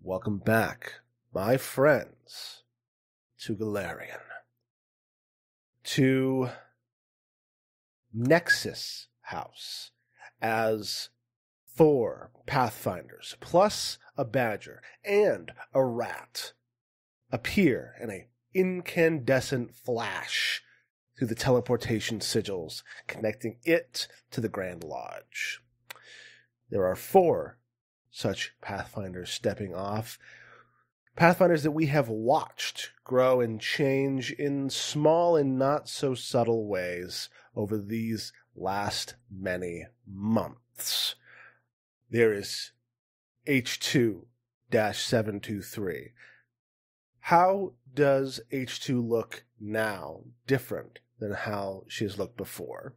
Welcome back, my friends, to Golarion. To Nexus House, as 4 Pathfinders, plus a badger and a rat, appear in an incandescent flash through the teleportation sigils, connecting it to the Grand Lodge. There are 4 such Pathfinders stepping off, Pathfinders that we have watched grow and change in small and not so subtle ways over these last many months. There is H2-723. How does H2 look now different than how she has looked before?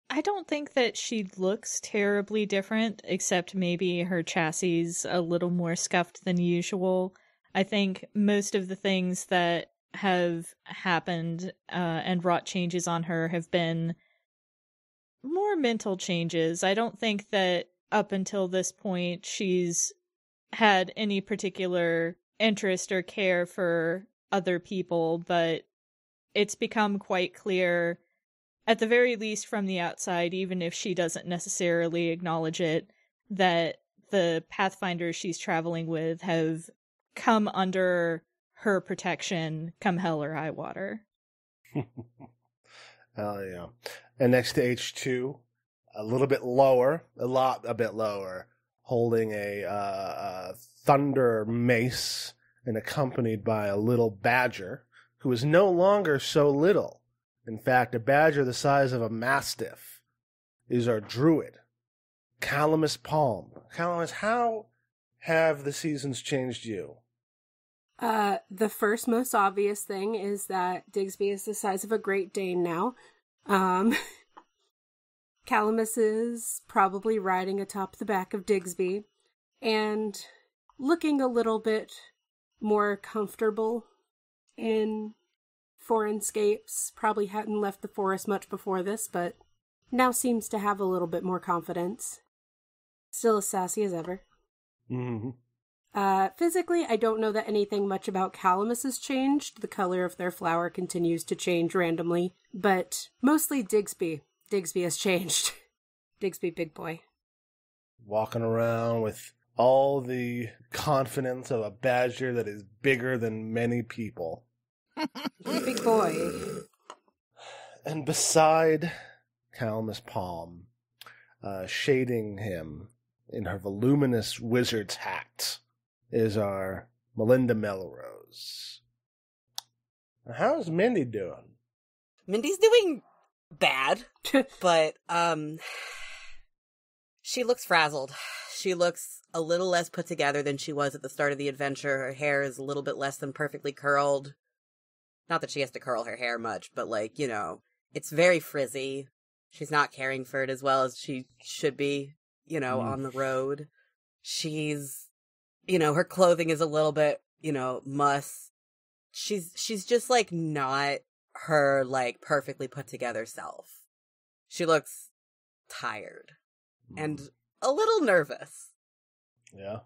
I don't think that she looks terribly different, except maybe her chassis a little more scuffed than usual. I think most of the things that have happened and wrought changes on her have been more mental changes. I don't think that up until this point she's had any particular interest or care for other people, but it's become quite clear, at the very least from the outside, even if she doesn't necessarily acknowledge it, that the Pathfinders she's traveling with have come under her protection come hell or high water. Hell yeah. And next to H2, a little bit lower, a bit lower, holding a thunder mace and accompanied by a little badger who is no longer so little. In fact, a badger the size of a mastiff is our druid, Calamus Palm. Calamus, how have the seasons changed you? The first most obvious thing is that Digsby is the size of a Great Dane now. Calamus is probably riding atop the back of Digsby and looking a little bit more comfortable in foreignscapes. Probably hadn't left the forest much before this, but now seems to have a little bit more confidence. Still as sassy as ever. Mm-hmm. Physically, I don't know that anything much about Calamus has changed. The color of their flower continues to change randomly, but mostly Digsby. Digsby has changed. Digsby big boy. Walking around with all the confidence of a badger that is bigger than many people. Big boy. And beside Calamus Palm, shading him in her voluminous wizard's hat, is our Melinda Melrose. How's Mindy doing? Mindy's doing bad, but she looks frazzled. She looks a little less put together than she was at the start of the adventure. Her hair is a little bit less than perfectly curled. Not that she has to curl her hair much, but it's very frizzy. She's not caring for it as well as she should be, on the road. She's, her clothing is a little bit, muss. She's just not her perfectly put together self. She looks tired and a little nervous. Yeah,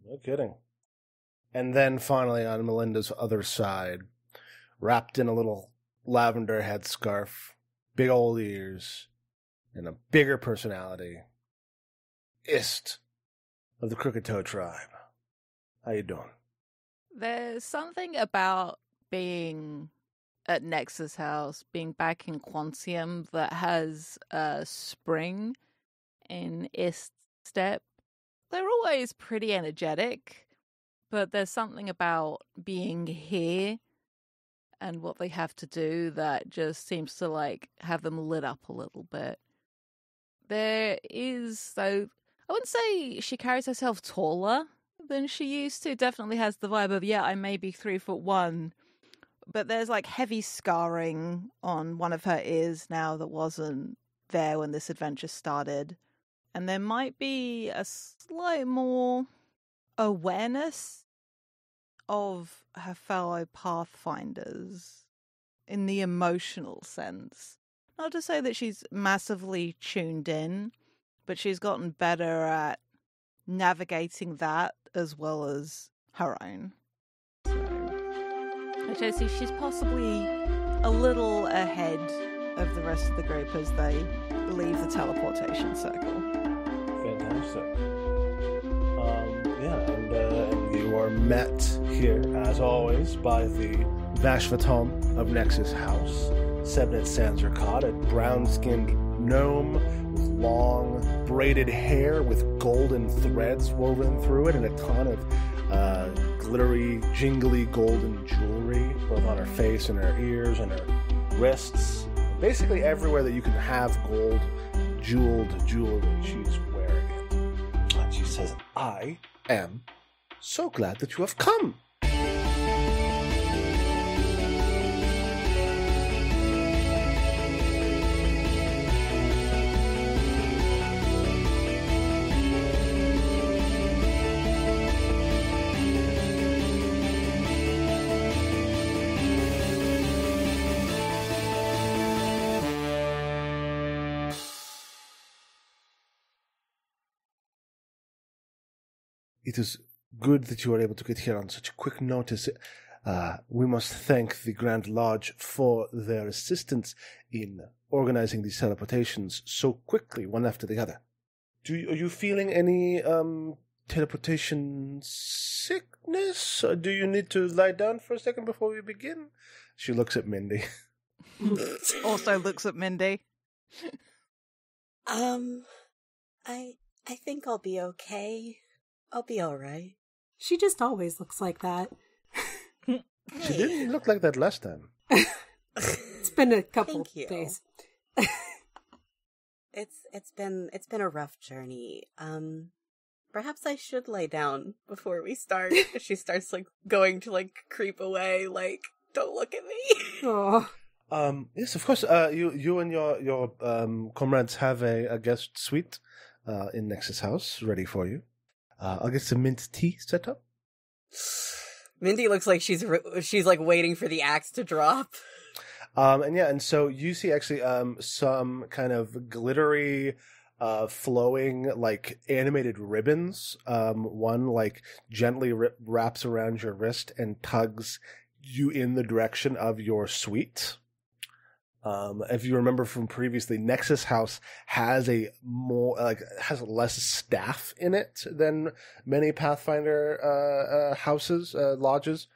no kidding. And then finally on Melinda's other side, wrapped in a little lavender headscarf, big old ears, and a bigger personality, Ist of the Crooked Toe tribe. How you doing? There's something about being at Nexus House, being back in Quantium, that has a spring in Ist's step. They're always pretty energetic, but there's something about being here and what they have to do that just seems to have them lit up a little bit. There is, though, I wouldn't say she carries herself taller than she used to. Definitely has the vibe of, I may be 3'1", but there's heavy scarring on one of her ears now that wasn't there when this adventure started. And there might be a slight more awareness of her fellow Pathfinders in the emotional sense. Not to say that she's massively tuned in, but she's gotten better at navigating that as well as her own. So, which I see she's possibly a little ahead of the rest of the group as they leave the teleportation circle. Fantastic. And you are met here, as always, by the Vashvatom of Nexus House, Sebnet Sanzerkad, a brown-skinned gnome with long, braided hair with golden threads woven through it and a ton of glittery, jingly golden jewelry, both on her face and her ears and her wrists. Basically everywhere that you can have gold, jeweled jewelry, she's wearing it. And she says, I am so glad that you have come. It is good that you are able to get here on such quick notice. We must thank the Grand Lodge for their assistance in organizing these teleportations so quickly, one after the other. Are you feeling any teleportation sickness? Or do you need to lie down for a second before we begin? She looks at Mindy. Also looks at Mindy. I think I'll be okay. I'll be alright. She just always looks like that. She didn't look like that last time. It's been a couple days. It's been a rough journey. Perhaps I should lay down before we start. She starts going to creep away, don't look at me. Oh. Yes, of course. You and your comrades have a guest suite in Nexus House ready for you. I'll get some mint tea set up. Mindy looks like she's waiting for the axe to drop. And so you see actually some kind of glittery, flowing animated ribbons. One gently wraps around your wrist and tugs you in the direction of your suite. If you remember from previously, Nexus House has has less staff in it than many Pathfinder houses, lodges,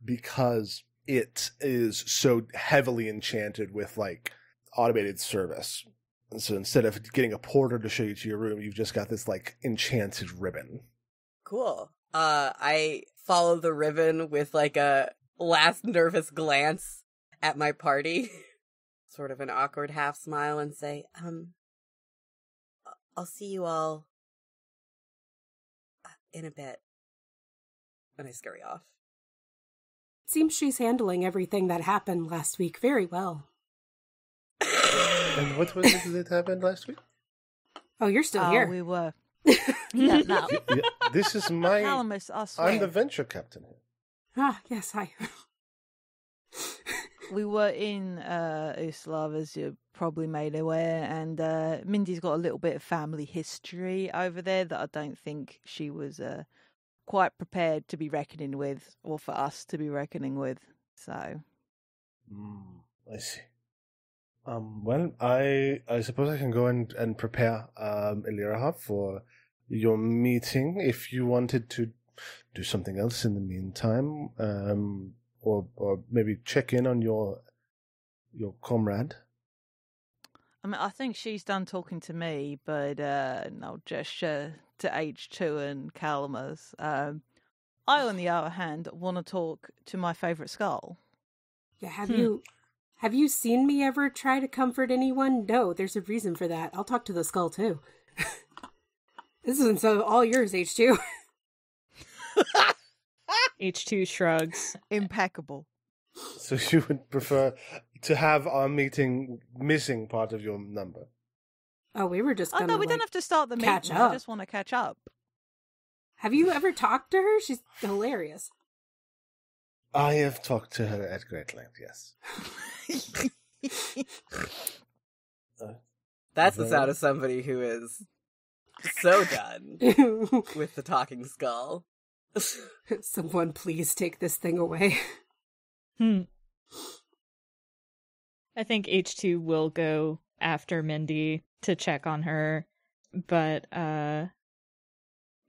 because it is so heavily enchanted with automated service. And so instead of getting a porter to show you to your room, you've just got this enchanted ribbon. Cool. I follow the ribbon with a last nervous glance at my party. Sort of an awkward half smile and say, I'll see you all in a bit. And I scurry off. Seems she's handling everything that happened last week very well. And what was it that happened last week? Oh, you're still here. We were. Yeah, no. This is my... Calamus, I swear. I'm the venture captain here. Ah, yes, hi. We were in Uslav, as you're probably made aware, and Mindy's got a little bit of family history over there that I don't think she was quite prepared to be reckoning with, or for us to be reckoning with. So, I see. Well, I suppose I can go and prepare Eliraha for your meeting if you wanted to do something else in the meantime. Or maybe check in on your comrade. I mean, I think she's done talking to me, but no gesture to H2 and Calamus. I, on the other hand, want to talk to my favourite skull. Yeah, have you seen me ever try to comfort anyone? No, there's a reason for that. I'll talk to the skull too. This isn't so all yours, H2. H2 shrugs. Impeccable. So you would prefer to have our meeting missing part of your number? Oh, we were just gonna, no, we don't have to start the meeting. I just want to catch up. Have you ever talked to her? She's hilarious. I have talked to her at great length, yes. That's the sound of somebody who is So done with the talking skull. Someone please take this thing away. I think H2 will go after Mindy to check on her, but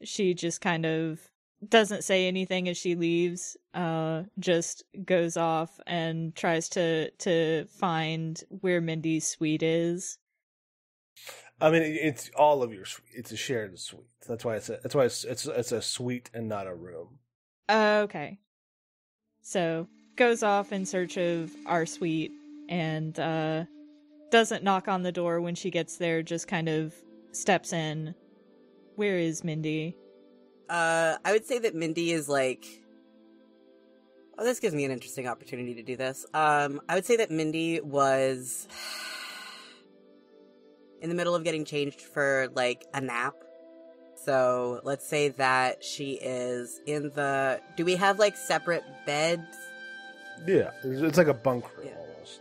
she just kind of doesn't say anything as she leaves, just goes off and tries to find where Mindy's suite is. I mean, it's all of your suite. It's a shared suite. That's why it's a suite and not a room. Okay. So goes off in search of our suite and doesn't knock on the door when she gets there, just kind of steps in. Where is Mindy? I would say that Mindy is like... Oh, this gives me an interesting opportunity to do this. I would say that Mindy was in the middle of getting changed for, like, a nap. So let's say that she is in the... Do we have, like, separate beds? Yeah, it's like a bunk room almost.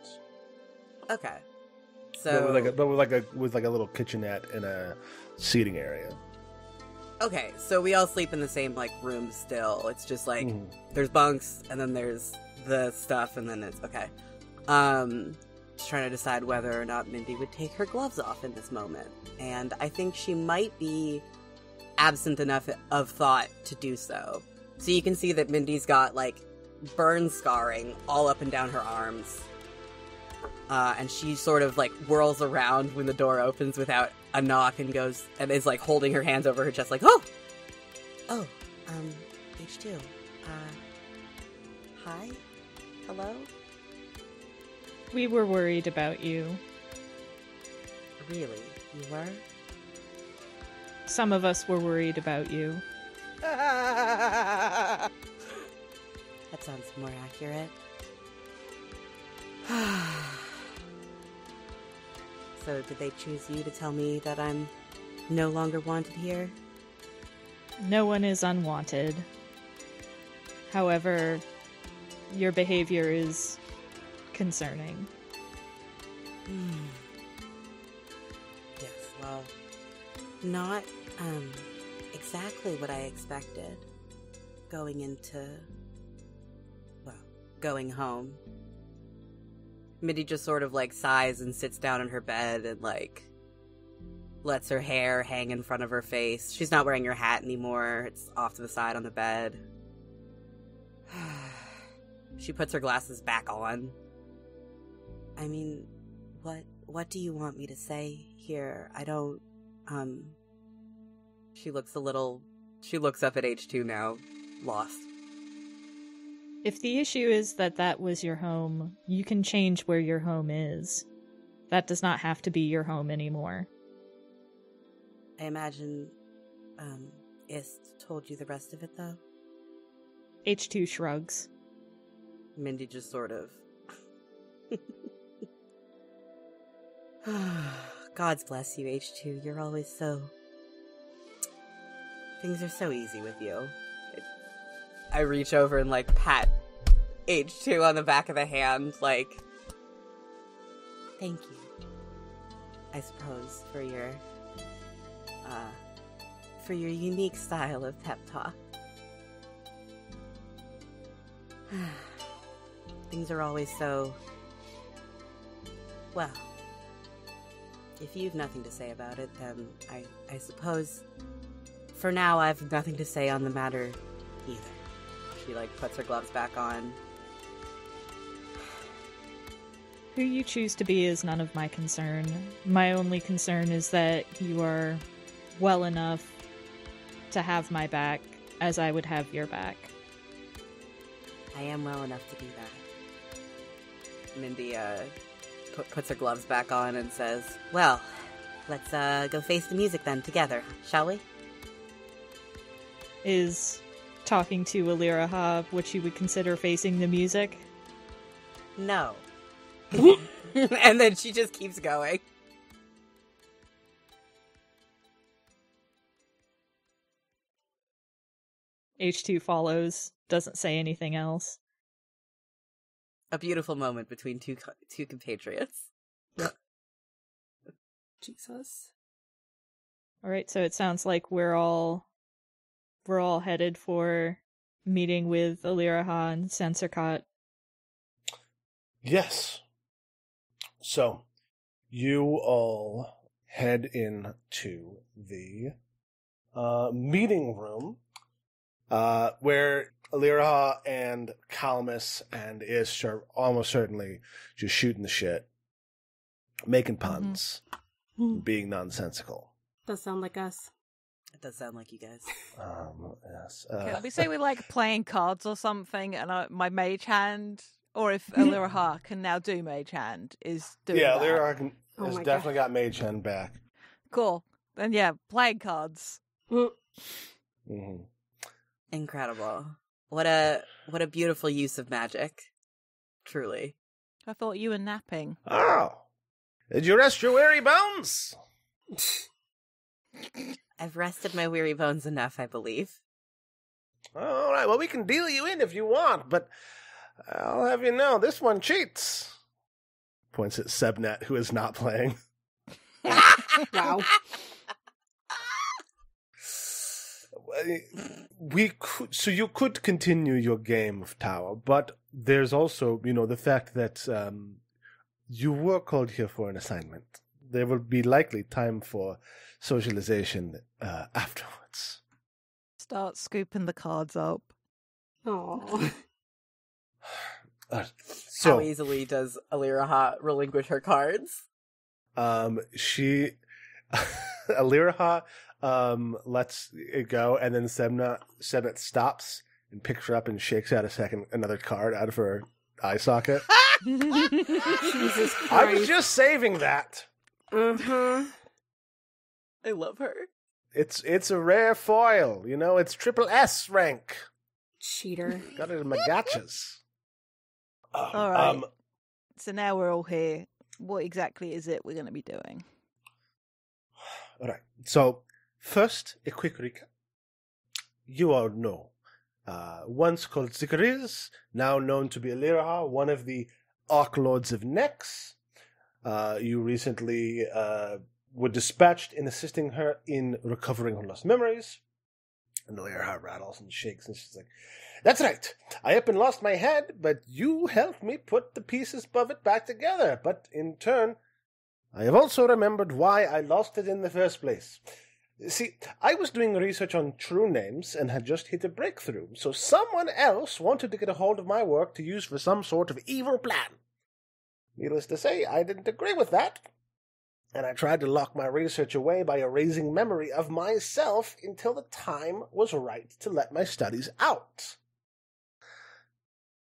Okay. So with like a little kitchenette and a seating area. Okay, so we all sleep in the same, like, room still. It's just, like, there's bunks, and then there's the stuff, and then it's... Okay. Just trying to decide whether or not Mindy would take her gloves off in this moment. And I think she might be absent enough of thought to do so. So you can see that Mindy's got, like, burn scarring all up and down her arms. And she sort of, like, whirls around when the door opens without a knock and goes, and is, like, holding her hands over her chest, like, oh! Oh, H2. Hi? Hello? We were worried about you. Really? You were? Some of us were worried about you. That sounds more accurate. So did they choose you to tell me that I'm no longer wanted here? No one is unwanted. However, your behavior is concerning. Yes, well, not exactly what I expected going home. Mindy just sort of, like, sighs and sits down in her bed and, like, lets her hair hang in front of her face. She's not wearing her hat anymore. It's off to the side on the bed. She puts her glasses back on. I mean, what do you want me to say here? I don't, she looks up at H2 now, lost. If the issue is that was your home, you can change where your home is. That does not have to be your home anymore. I imagine, Ist told you the rest of it, though? H2 shrugs. Mindy just sort of... God's bless you, H2. You're always so... Things are so easy with you. I reach over and, like, pat H2 on the back of the hand, like... Thank you. I suppose, for your unique style of pep talk. Things are always so... Well, if you've nothing to say about it, then I suppose for now I've nothing to say on the matter either. She, like, puts her gloves back on. Who you choose to be is none of my concern. My only concern is that you are well enough to have my back as I would have your back. I am well enough to do that. Mindy, puts her gloves back on and says, well, let's, go face the music then, together, shall we? Is talking to Aliraha what you would consider facing the music? No. And then she just keeps going. H2 follows, doesn't say anything else. A beautiful moment between two compatriots. Jesus. All right, so it sounds like we're all headed for meeting with Aliraha and Sensorcott. Yes. So, you all head into the meeting room where Aliraha and Kalmus and Ish are almost certainly just shooting the shit, making puns, being nonsensical. Does sound like us. It does sound like you guys. Yes. Can we say we like playing cards or something, and my mage hand, or if Aliraha can now do mage hand, is doing that. Aliraha has my definitely got mage hand back. Cool. Then yeah, playing cards. Mm-hmm. Incredible. What a beautiful use of magic. Truly. I thought you were napping. Oh, did you rest your weary bones? I've rested my weary bones enough, I believe. All right, well, we can deal you in if you want, but I'll have you know, this one cheats. Points at Sebnet, who is not playing. Wow. So you could continue your game of Tower, but there's also, the fact that you were called here for an assignment. There will be likely time for socialization afterwards. Start scooping the cards up. Oh. How easily does Aliraha relinquish her cards? Aliraha lets it go, and then Sebnet stops and picks her up and shakes out another card out of her eye socket. Jesus Christ. I was just saving that. Uh-huh. I love her. It's a rare foil, it's triple S rank. Cheater. Got it in my gotchas. All right. So now we're all here. What exactly is it we're going to be doing? All right. So, first, a quick recap. You all know, once called Zikariz, now known to be Aliraha, one of the Arch Lords of Nex. You recently were dispatched in assisting her in recovering her lost memories. And Aliraha rattles and shakes, and she's like, "That's right. I up and lost my head, but you helped me put the pieces of it back together. But in turn, I have also remembered why I lost it in the first place. See, I was doing research on true names and had just hit a breakthrough, so someone else wanted to get a hold of my work to use for some sort of evil plan. Needless to say, I didn't agree with that, and I tried to lock my research away by erasing memory of myself until the time was right to let my studies out.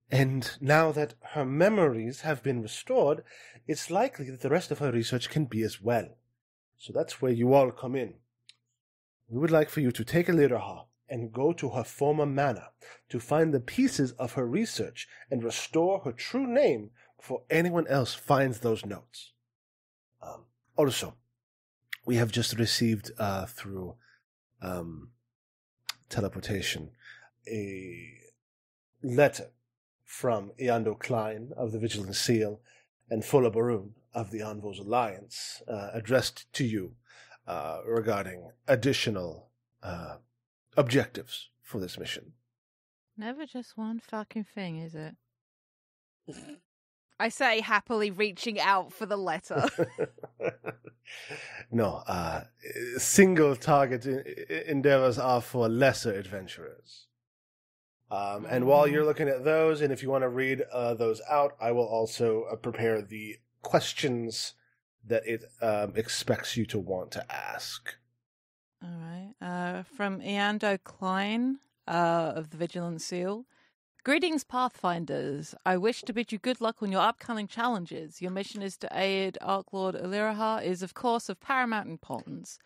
And now that her memories have been restored, it's likely that the rest of her research can be as well. So that's where you all come in. We would like for you to take Aliraha and go to her former manor to find the pieces of her research and restore her true name before anyone else finds those notes. Also, we have just received through teleportation a letter from Eando Klein of the Vigilant Seal and Fulla Baroon of the Envoys Alliance, addressed to you regarding additional objectives for this mission. Never just one fucking thing, is it? I say, happily reaching out for the letter. No, single target endeavors are for lesser adventurers. And while you're looking at those, and if you want to read those out, I will also prepare the questions that it expects you to want to ask. All right. From Eando Klein of the Vigilant Seal. Greetings, Pathfinders. I wish to bid you good luck on your upcoming challenges. Your mission is to aid Archlord Aliraha is, of course, of paramount importance.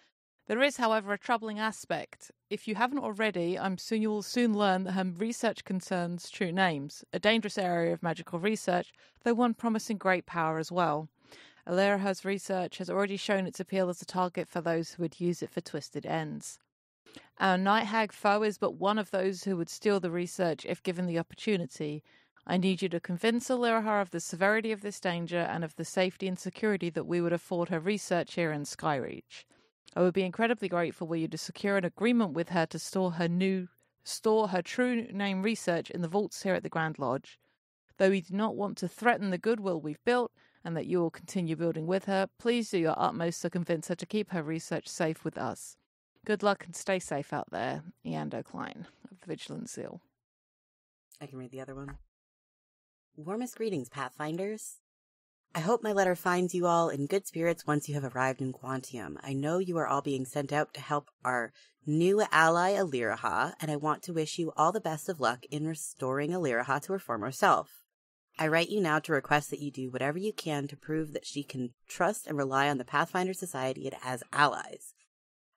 There is, however, a troubling aspect. If you haven't already, you will soon learn that her research concerns true names, a dangerous area of magical research, though one promising great power as well. Aliraha's research has already shown its appeal as a target for those who would use it for twisted ends. Our night hag foe is but one of those who would steal the research if given the opportunity. I need you to convince Aliraha of the severity of this danger and of the safety and security that we would afford her research here in Skyreach. I would be incredibly grateful were you to secure an agreement with her to store her true name research in the vaults here at the Grand Lodge. Though we do not want to threaten the goodwill we've built, and that you will continue building with her, please do your utmost to convince her to keep her research safe with us. Good luck and stay safe out there, Eando Klein of the Vigilant Seal. I can read the other one. Warmest greetings, Pathfinders. I hope my letter finds you all in good spirits once you have arrived in Quantium. I know you are all being sent out to help our new ally, Aliraha, and I want to wish you all the best of luck in restoring Aliraha to her former self. I write you now to request that you do whatever you can to prove that she can trust and rely on the Pathfinder Society as allies.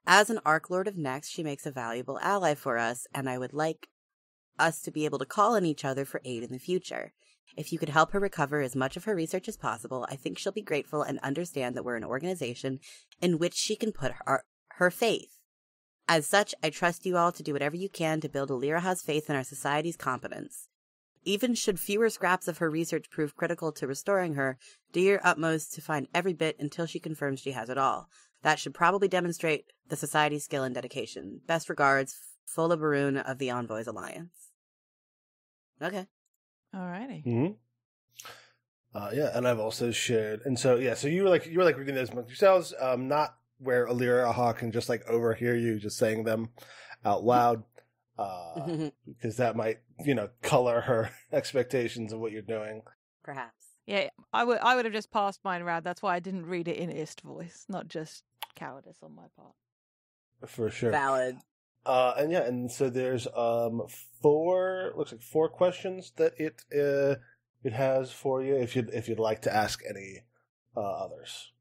As an Arc Lord of Nex, she makes a valuable ally for us, and I would like us to be able to call on each other for aid in the future. If you could help her recover as much of her research as possible, I think she'll be grateful and understand that we're an organization in which she can put her faith. As such, I trust you all to do whatever you can to build Aliraha's faith in our society's competence. Even should fewer scraps of her research prove critical to restoring her, do your utmost to find every bit until she confirms she has it all. That should probably demonstrate the Society's skill and dedication. Best regards, Fola Baroon of the Envoys Alliance. Okay. Alrighty. Mm-hmm. Yeah, and I've also shared, and so you were like reading those amongst yourselves, not where Aliraha can just like overhear you just saying them out loud. Because that might, color her expectations of what you're doing. Perhaps. Yeah, I would have just passed mine around. That's why I didn't read it in Ist voice, not just cowardice on my part. For sure. Valid. And so there's four questions that it has for you if you'd like to ask any others.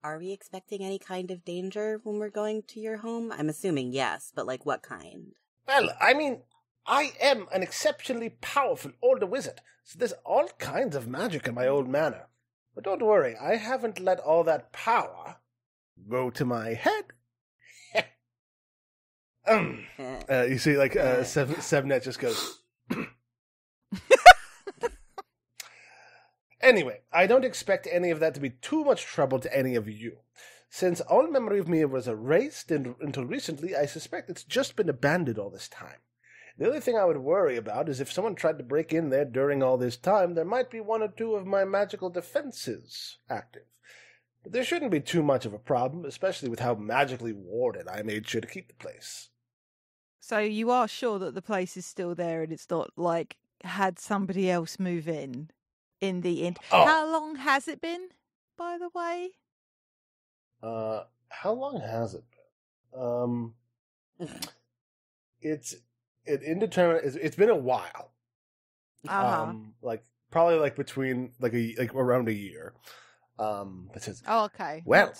Are we expecting any kind of danger when we're going to your home? I'm assuming yes, but like what kind? Well, I mean, I am an exceptionally powerful older wizard, so there's all kinds of magic in my old manor. But don't worry, I haven't let all that power go to my head. You see, like, Sevnet just goes... Anyway, I don't expect any of that to be too much trouble to any of you. Since all memory of me was erased until recently, I suspect it's just been abandoned all this time. The only thing I would worry about is if someone tried to break in there during all this time, there might be one or two of my magical defenses active. But there shouldn't be too much of a problem, especially with how magically warded I made sure to keep the place. So you are sure that the place is still there and it's not, like, had somebody else move in the end? Oh. How long has it been, by the way? How long has it been? It's indeterminate. It's been a while. Probably between around a year. It says, okay. Well,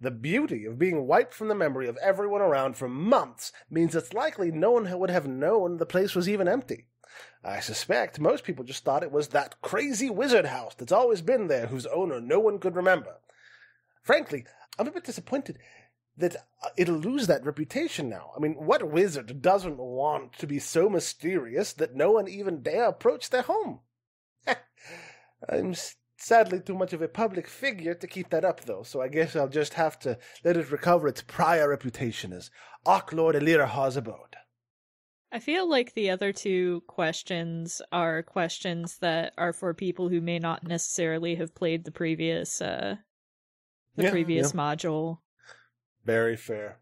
the beauty of being wiped from the memory of everyone around for months means it's likely no one would have known the place was even empty. I suspect most people just thought it was that crazy wizard house that's always been there, whose owner no one could remember. Frankly, I'm a bit disappointed that it'll lose that reputation now. I mean, what wizard doesn't want to be so mysterious that no one even dare approach their home? I'm sadly too much of a public figure to keep that up, though, so I guess I'll just have to let it recover its prior reputation as Archlord Aliraha's abode. I feel like the other two questions are questions that are for people who may not necessarily have played the previous module. Very fair.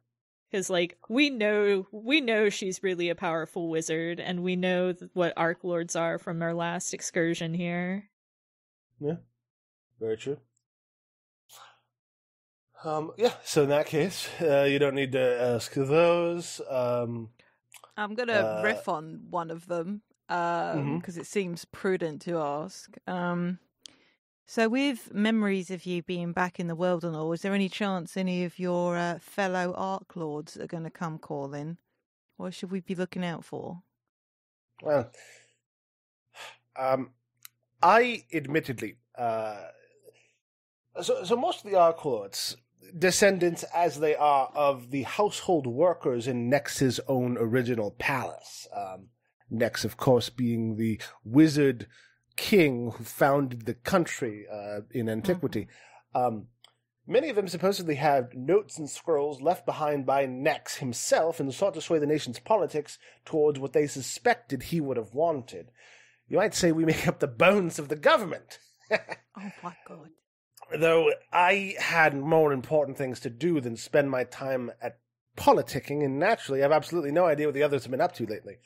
Because, we know she's really a powerful wizard, and we know what Arc Lords are from our last excursion here. Yeah, very true. So in that case, you don't need to ask those. I'm going to riff on one of them, because it seems prudent to ask. So with memories of you being back in the world and all, is there any chance any of your fellow Arc Lords are going to come calling? What should we be looking out for? Well, I admittedly... So most of the Arc Lords, descendants as they are of the household workers in Nex's own original palace. Nex, of course, being the wizard king who founded the country in antiquity. Many of them supposedly had notes and scrolls left behind by Nex himself and sought to sway the nation's politics towards what they suspected he would have wanted. You might say we make up the bones of the government. Oh my god. Though I had more important things to do than spend my time at politicking, and naturally I have absolutely no idea what the others have been up to lately.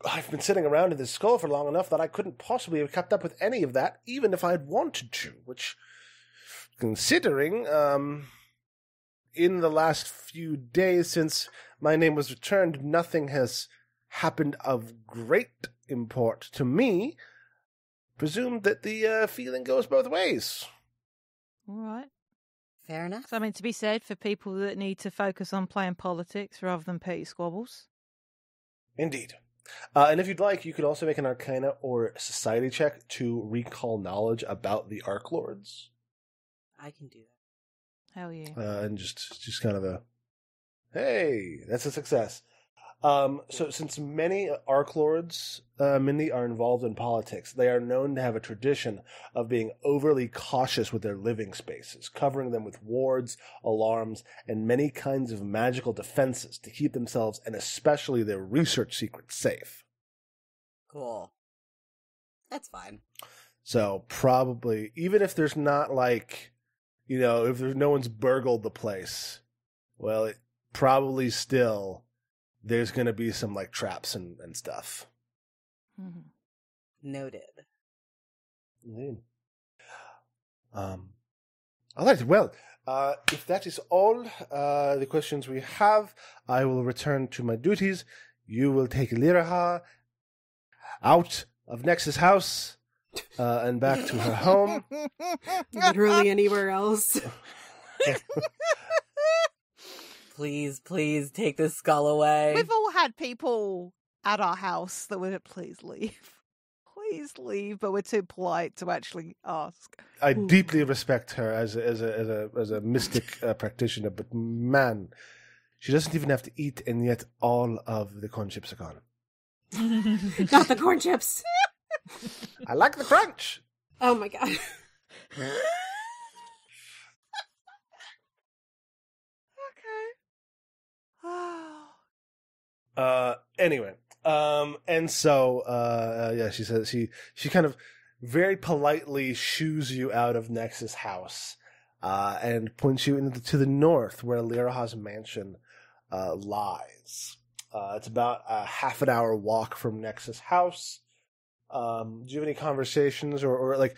I've been sitting around in this skull for long enough that I couldn't possibly have kept up with any of that, even if I'd wanted to, which, considering, in the last few days since my name was returned, nothing has happened of great import to me. Presumed that the feeling goes both ways. All right. Fair enough. Something to be said for people that need to focus on playing politics rather than petty squabbles. Indeed. And if you'd like, you could also make an Arcana or Society check to recall knowledge about the Arc Lords. I can do that. Hell yeah. And just kind of a, hey, that's a success. So since many Arc Lords, Mindy, are involved in politics, they are known to have a tradition of being overly cautious with their living spaces, covering them with wards, alarms, and many kinds of magical defenses to keep themselves and especially their research secrets safe. Cool. That's fine. So probably, even if there's not like, if there's no one's burgled the place, well, it probably still... there's going to be some, like, traps and stuff. Mm-hmm. Noted. Indeed. All right, well, if that is all the questions we have, I will return to my duties. You will take Lyraha out of Nex's house and back to her home. Literally anywhere else. Please take this skull away. We've all had people at our house that would please leave. Please leave, but we're too polite to actually ask. I deeply respect her as a mystic practitioner, but man, she doesn't even have to eat, and yet all of the corn chips are gone. Not the corn chips. I like the crunch. Oh my god. Anyway, and so, yeah, she says she kind of very politely shoos you out of Nex's house, and points you to the north where Lyraha's mansion, lies. It's about a half an hour walk from Nex's house. Do you have any conversations or like,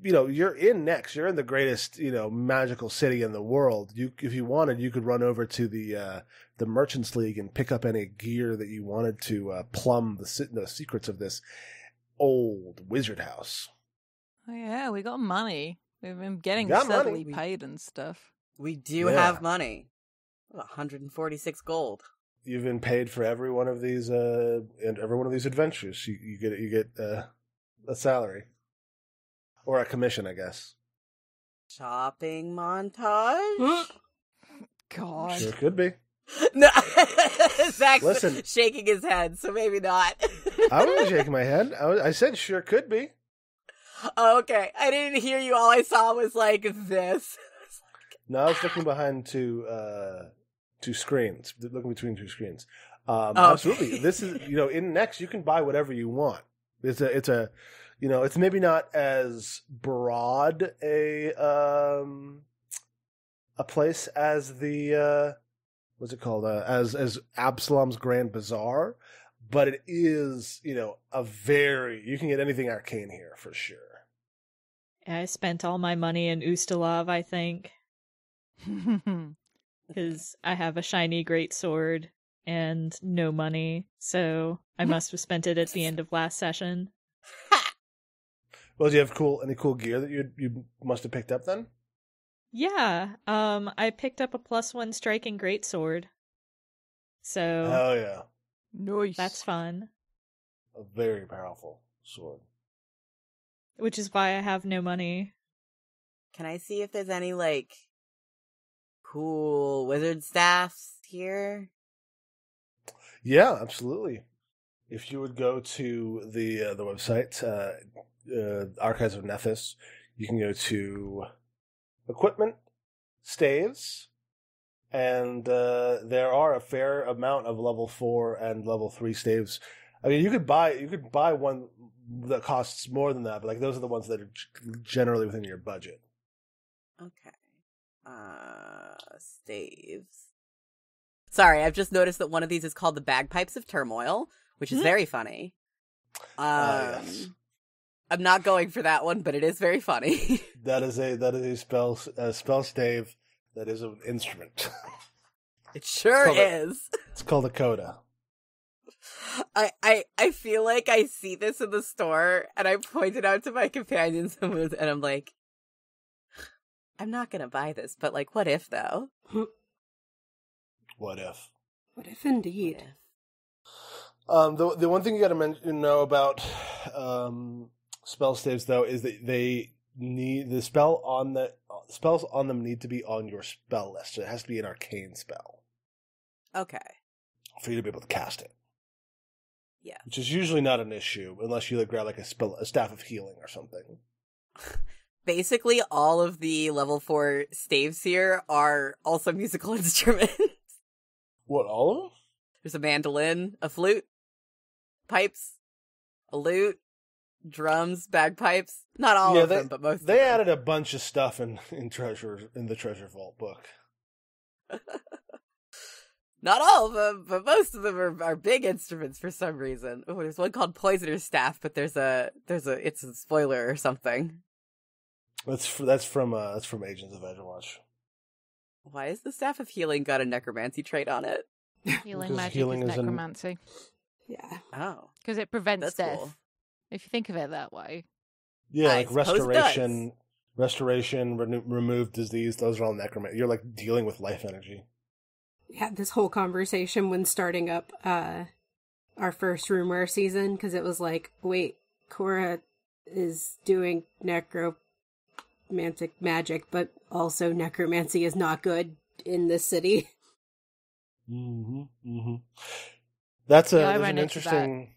you're in Nex, you're in the greatest, magical city in the world. If you wanted, you could run over to the Merchants League and pick up any gear that you wanted to plumb the secrets of this old wizard house. Oh yeah, we got money. We've been getting Got steadily money. paid and stuff. We do have money. 146 gold. You've been paid for every one of these adventures. You get a salary or a commission, I guess. Shopping montage? God. Sure could be. No, Zach's Listen. shaking his head, so maybe not. I wasn't shaking my head. I said sure could be. Okay, I didn't hear you. All I saw was like this. No, I was looking behind two screens, looking between two screens. Absolutely. This is, in Nex, you can buy whatever you want. It's it's maybe not as broad a place as the, what's it called? As Absalom's Grand Bazaar, but it is, you can get anything arcane here for sure. I spent all my money in Ustalav, I think. Because I have a shiny greatsword and no money, so I must have spent it at the end of last session. Well, do you have any cool gear that you must have picked up then? Yeah, I picked up a +1 striking greatsword. So Oh yeah, Nice. that's fun. a very powerful sword. Which is why I have no money. Can I see if there's any, cool wizard staffs here? Yeah, absolutely. If you would go to the website, Archives of Nephis, you can go to equipment, staves, and there are a fair amount of level 4 and level 3 staves. I mean, you could buy one that costs more than that, but like those are the ones that are generally within your budget. Okay. Staves. Sorry, I've just noticed that one of these is called the Bagpipes of Turmoil, which is very funny. Yes. I'm not going for that one, but it is very funny. That is a spell stave that is an instrument. It sure is. It's called a coda. I feel like I see this in the store, and I point it out to my companions, and I'm like, I'm not gonna buy this, but like, what if though? What if? What if indeed? The one thing you got to know about spell staves though is that they need the spells on them need to be on your spell list. So it has to be an arcane spell. Okay. For you to be able to cast it. Yeah. Which is usually not an issue unless you grab like a staff of healing or something. Basically, all of the level 4 staves here are also musical instruments. What, all of them? There's a mandolin, a flute, pipes, a lute, drums, bagpipes. Not all of them, but most of them. They added a bunch of stuff in the Treasure Vault book. Not all of them, but most of them are big instruments for some reason. Oh, there's one called Poisoner's Staff, but it's a spoiler or something. That's from Agents of Overwatch. Why is the Staff of Healing got a necromancy trait on it? Healing magic healing is is necromancy. Yeah. Oh. Because it prevents That's death. cool. If you think of it that way. Yeah, I like suppose restoration, remove disease. Those are all necromancy. You're like dealing with life energy. We had this whole conversation when starting up our first RuneWare season, because it was like, wait, Cora is doing necromantic magic, but also necromancy is not good in this city. That's I there's ran an into interesting.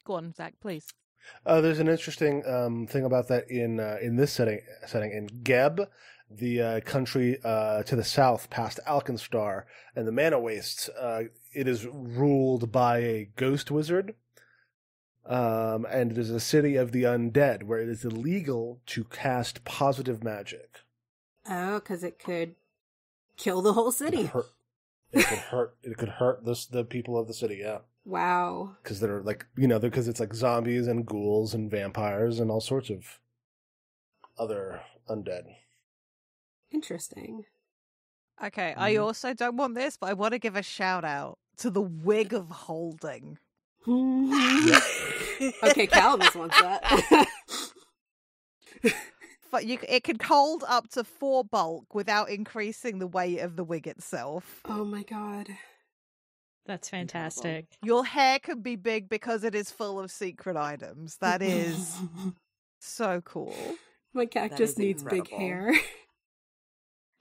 Go on, Zach, please. There's an interesting thing about that in this setting in Geb, the country to the south past Alkenstar and the Mana Wastes. It is ruled by a ghost wizard, and it is a city of the undead where it is illegal to cast positive magic. Oh, because it could kill the whole city. It could hurt the people of the city. Yeah. Wow. Because they're like, because it's like zombies and ghouls and vampires and all sorts of other undead. Interesting. Okay, I also don't want this, but I want to give a shout out to the Wig of Holding. Okay, Calamus wants that. But it can hold up to 4 bulk without increasing the weight of the wig itself. Oh my god. That's fantastic. Your hair can be big because it is full of secret items. That is so cool. My cactus needs incredible. big hair.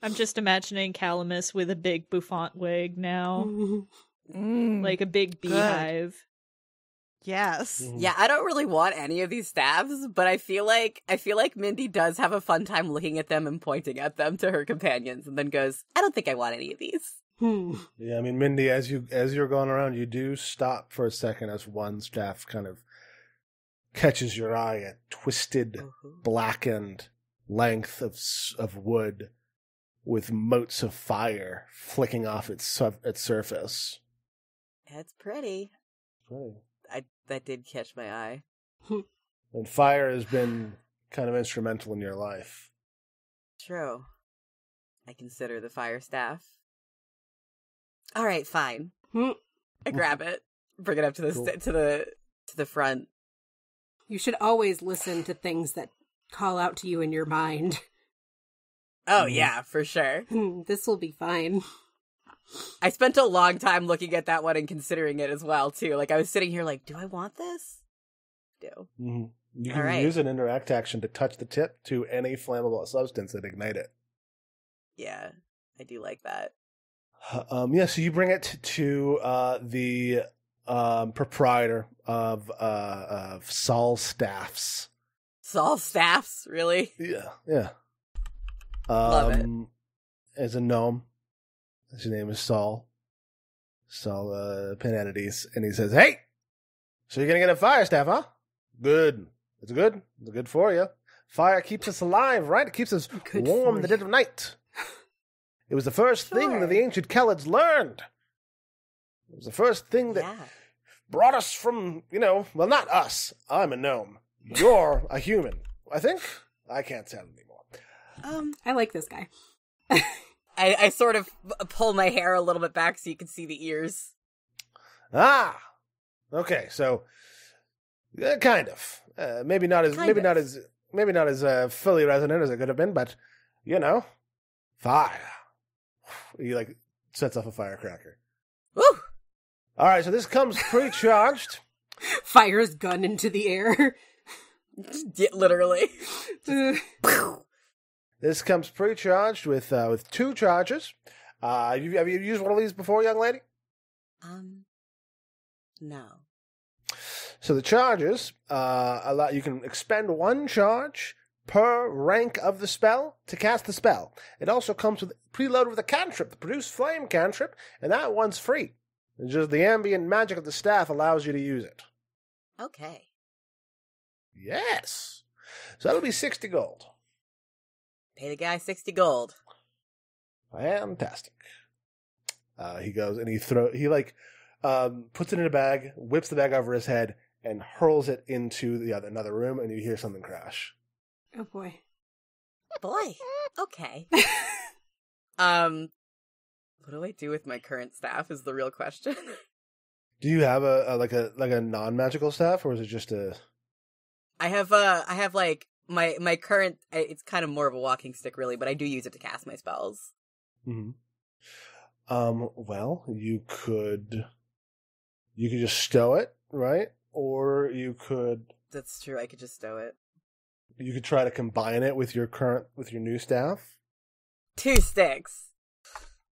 I'm just imagining Calamus with a big bouffant wig now. Like a big beehive. Yes. Yeah, I don't really want any of these staffs, but I feel like Mindy does have a fun time looking at them and pointing at them to her companions, and then goes, "I don't think I want any of these." Yeah, I mean, Mindy, as you're going around, you do stop for a second as one staff kind of catches your eye, a twisted, blackened length of wood with motes of fire flicking off its surface. It's pretty. That did catch my eye. And fire has been kind of instrumental in your life. True. I consider the fire staff. All right, fine. I grab it, bring it up to the front. You should always listen to things that call out to you in your mind. Oh yeah, for sure. This will be fine. I spent a long time looking at that one and considering it as well too. Like I was sitting here like, do I want this? You can use an interact action to touch the tip to any flammable substance and ignite it. Yeah, I do like that. So you bring it to the proprietor of Saul Staffs. Saul Staffs, really? Yeah. Love it. is a gnome. His name is Saul. Saul Panatides. And he says, "Hey, so you're going to get a fire staff, huh? Good. It's good. It's good for you. Fire keeps us alive, right? It keeps us warm in the dead of night. It was the first thing that the ancient Khalids learned. It was the first thing that brought us from, well, not us. I'm a gnome. You're a human. I think. I can't tell anymore." I like this guy. I sort of pull my hair a little bit back so you can see the ears. Ah, okay. So, kind of. Maybe not as fully resonant as it could have been, but fire. He sets off a firecracker. Woo! All right. So this comes pre-charged. Fires gun into the air. Yeah, literally. This comes pre-charged with 2 charges. Have you used one of these before, young lady? No. So the charges you can expend 1 charge per rank of the spell to cast the spell. It also comes preloaded with a cantrip, the Produce Flame cantrip, and that one's free. It's just the ambient magic of the staff allows you to use it. Okay. Yes. So that'll be 60 gold. Pay the guy 60 gold. Fantastic. He goes and he puts it in a bag, whips the bag over his head, and hurls it into another room, and you hear something crash. Oh boy. Boy. Okay. What do I do with my current staff is the real question. Do you have a non-magical staff, or is it just a... I have my current, it's kind of more of a walking stick really, but I do use it to cast my spells. Mm-hmm. Well, you could just stow it, right? Or you could... That's true, I could just stow it. You could try to combine it with your new staff. 2 sticks.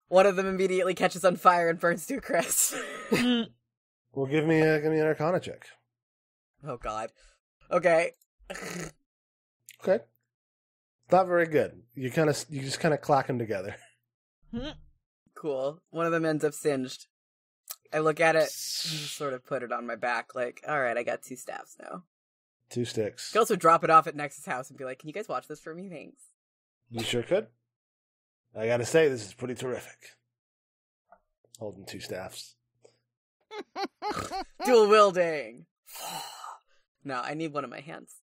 One of them immediately catches on fire and burns to a crisp. Well, give me an Arcana check. Oh God. Okay. Okay. Not very good. You just kind of clack them together. Cool. One of them ends up singed. I look at it and just sort of put it on my back, like, all right, I got 2 staffs now. 2 sticks. You could also drop it off at Nexus' house and be like, can you guys watch this for me? Thanks. You sure could. I gotta say, this is pretty terrific. Holding 2 staffs. Dual wielding. No, I need one in my hands.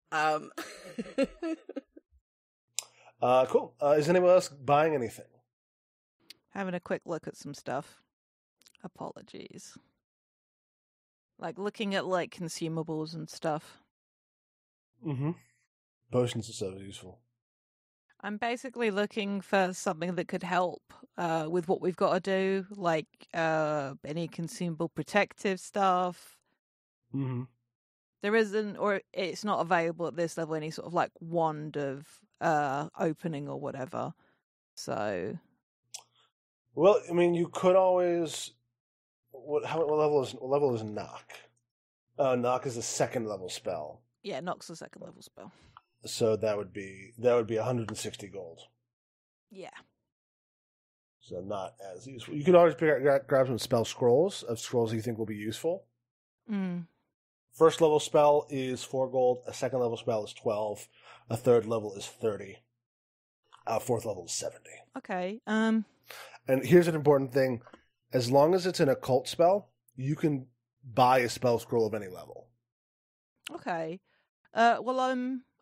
Cool. Is anyone else buying anything? Having a quick look at some stuff. Apologies. Looking at consumables and stuff. Mm-hmm. Potions are so useful. I'm basically looking for something that could help with what we've got to do, any consumable protective stuff. Mm-hmm. There isn't, or it's not available at this level, any sort of wand of opening or whatever. So, well, I mean, you could always. What level is knock? Knock is a 2nd level spell. Yeah, knock's a 2nd level spell. So that would be 160 gold. Yeah. So not as useful. You can always grab some spell scrolls of scrolls you think will be useful. Mm. 1st level spell is 4 gold. A 2nd level spell is 12. A 3rd level is 30. 4th level is 70. Okay. And here's an important thing: as long as it's an occult spell, you can buy a spell scroll of any level. Okay.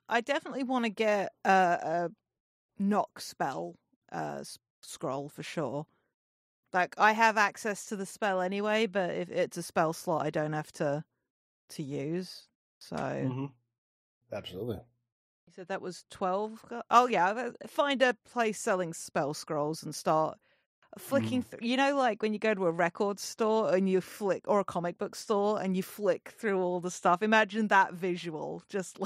I definitely want to get a knock spell scroll for sure. I have access to the spell anyway, but if it's a spell slot, I don't have to use. So, Absolutely. You said that was 12. Oh yeah, find a place selling spell scrolls and start flicking through. When you go to a record store and you flick, or a comic book store and you flick through all the stuff. Imagine that visual, just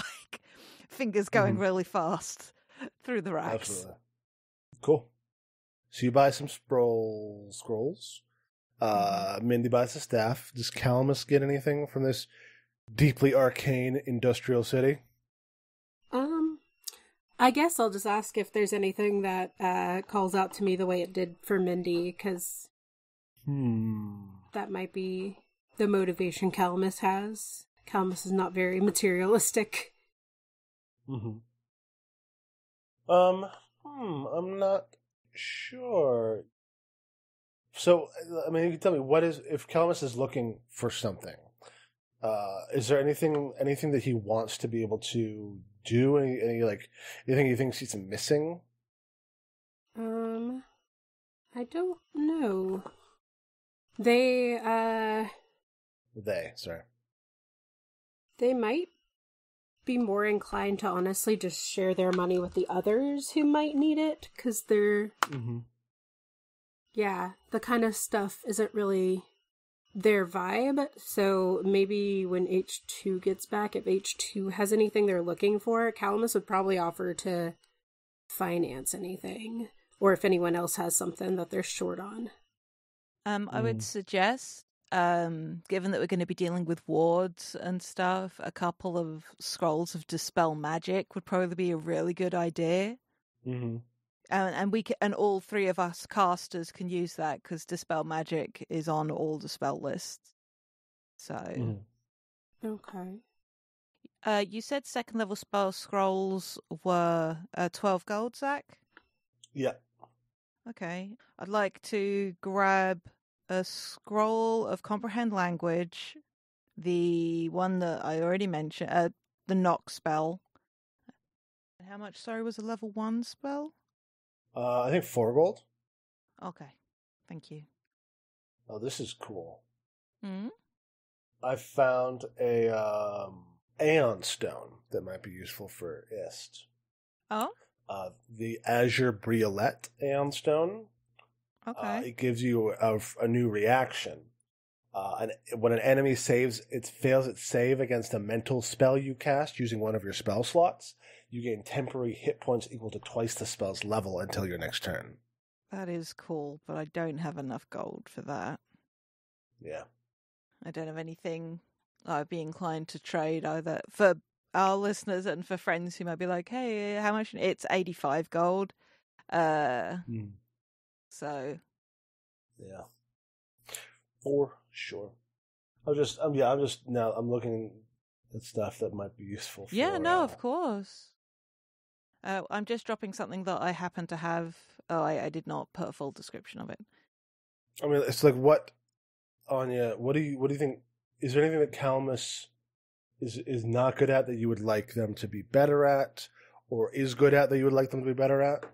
fingers going really fast through the racks. Absolutely. Cool. So you buy some scrolls. Mindy buys a staff. Does Calamus get anything from this deeply arcane industrial city? I guess I'll just ask if there's anything that calls out to me the way it did for Mindy, because that might be the motivation Calamus has. Calamus is not very materialistic. Mm-hmm. I'm not sure. So, I mean, you can tell me if Calamus is looking for something, is there anything that he wants to be able to do? Anything he thinks he's missing? I don't know. They might be more inclined to honestly just share their money with the others who might need it, because they're... Mm-hmm. Yeah, the kind of stuff isn't really their vibe, so maybe when H2 gets back, if H2 has anything they're looking for, Calamus would probably offer to finance anything, or if anyone else has something that they're short on. I would suggest, given that we're going to be dealing with wards and stuff, a couple of scrolls of Dispel Magic would probably be a really good idea. Mm-hmm. And all three of us casters can use that, because Dispel Magic is on all the spell lists. So, Okay. You said second level spell scrolls were 12 gold, Zach? Yeah. Okay. I'd like to grab a scroll of Comprehend Language, the one that I already mentioned, the Knock spell. How much, was a level 1 spell? I think 4 gold. Okay. Thank you. Oh, this is cool. Hmm? I found a Aeon Stone that might be useful for Ist. Oh? The Azure Briolette Aeon Stone. Okay. It gives you a new reaction. And when an enemy fails its save against a mental spell you cast using one of your spell slots, you gain temporary hit points equal to twice the spell's level until your next turn. That is cool, but I don't have enough gold for that. Yeah. I don't have anything I'd be inclined to trade either. For our listeners and for friends who might be like, hey, how much? It's 85 gold. So. Yeah. For sure. I'm looking at stuff that might be useful for... Yeah, no, of course. I'm just dropping something that I happen to have. Oh, I did not put a full description of it. I mean, it's like, Anya, what do you think? Is there anything that Calamus is not good at that you would like them to be better at, or is good at that you would like them to be better at?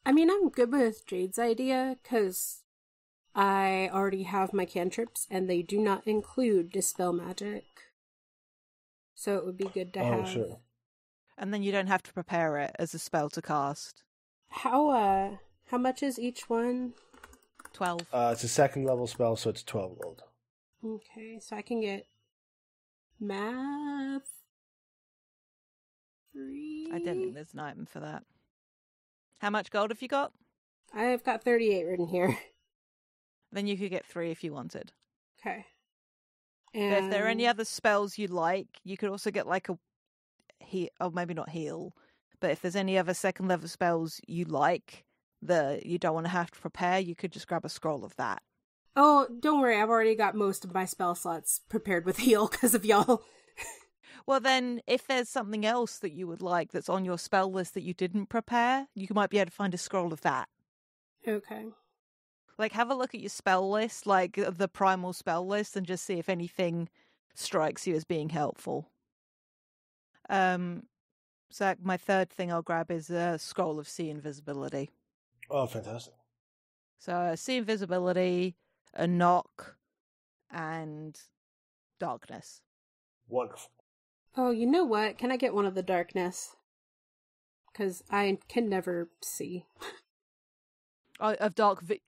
I mean, I'm good with Jade's idea, because I already have my cantrips, and they do not include Dispel Magic. So it would be good to have... Sure. And then you don't have to prepare it as a spell to cast. How much is each one? 12. It's a second level spell, so it's 12 gold. Okay, so I can get math 3. I don't think there's an item for that. How much gold have you got? I've got 38 written here. Then you could get 3 if you wanted. Okay. But if there are any other spells you like, you could also get like a maybe not heal, but if there's any other second level spells you like that you don't want to have to prepare, you could just grab a scroll of that. Oh, don't worry, I've already got most of my spell slots prepared with heal because of y'all. Well, then, if there's something else that you would like that's on your spell list that you didn't prepare, you might be able to find a scroll of that. Okay. Like, have a look at your spell list, like the primal spell list, and just see if anything strikes you as being helpful. Zach, my third thing I'll grab is a scroll of Sea Invisibility. Oh, fantastic. So, Sea Invisibility, a Knock, and Darkness. Wonderful. Oh, you know what? Can I get one of the Darkness? Because I can never see. Of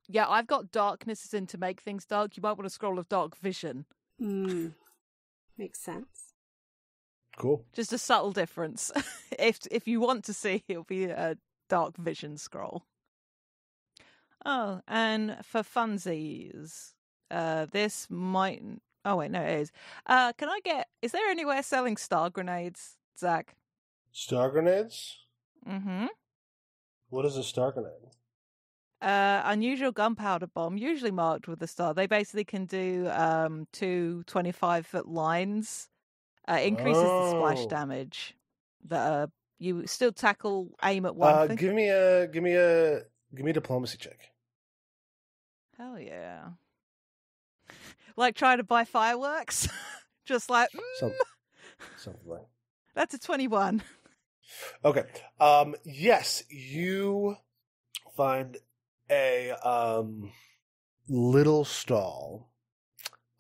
yeah, I've got Darkness in to make things dark. You might want a scroll of Dark Vision. Makes sense. Cool. Just a subtle difference. If you want to see, it'll be a Dark Vision scroll. Oh, and for funsies, this might... Oh, wait, no, it is. Is there anywhere selling star grenades, Zach? Star grenades? Mm-hmm. What is a star grenade? Unusual gunpowder bomb, usually marked with a star. They basically can do 2 25-foot lines. Increases the splash damage. That you still aim at one thing. Give me a diplomacy check. Hell yeah! Like trying to buy fireworks, just like Something like. That's a 21. Okay. Yes, you find a little stall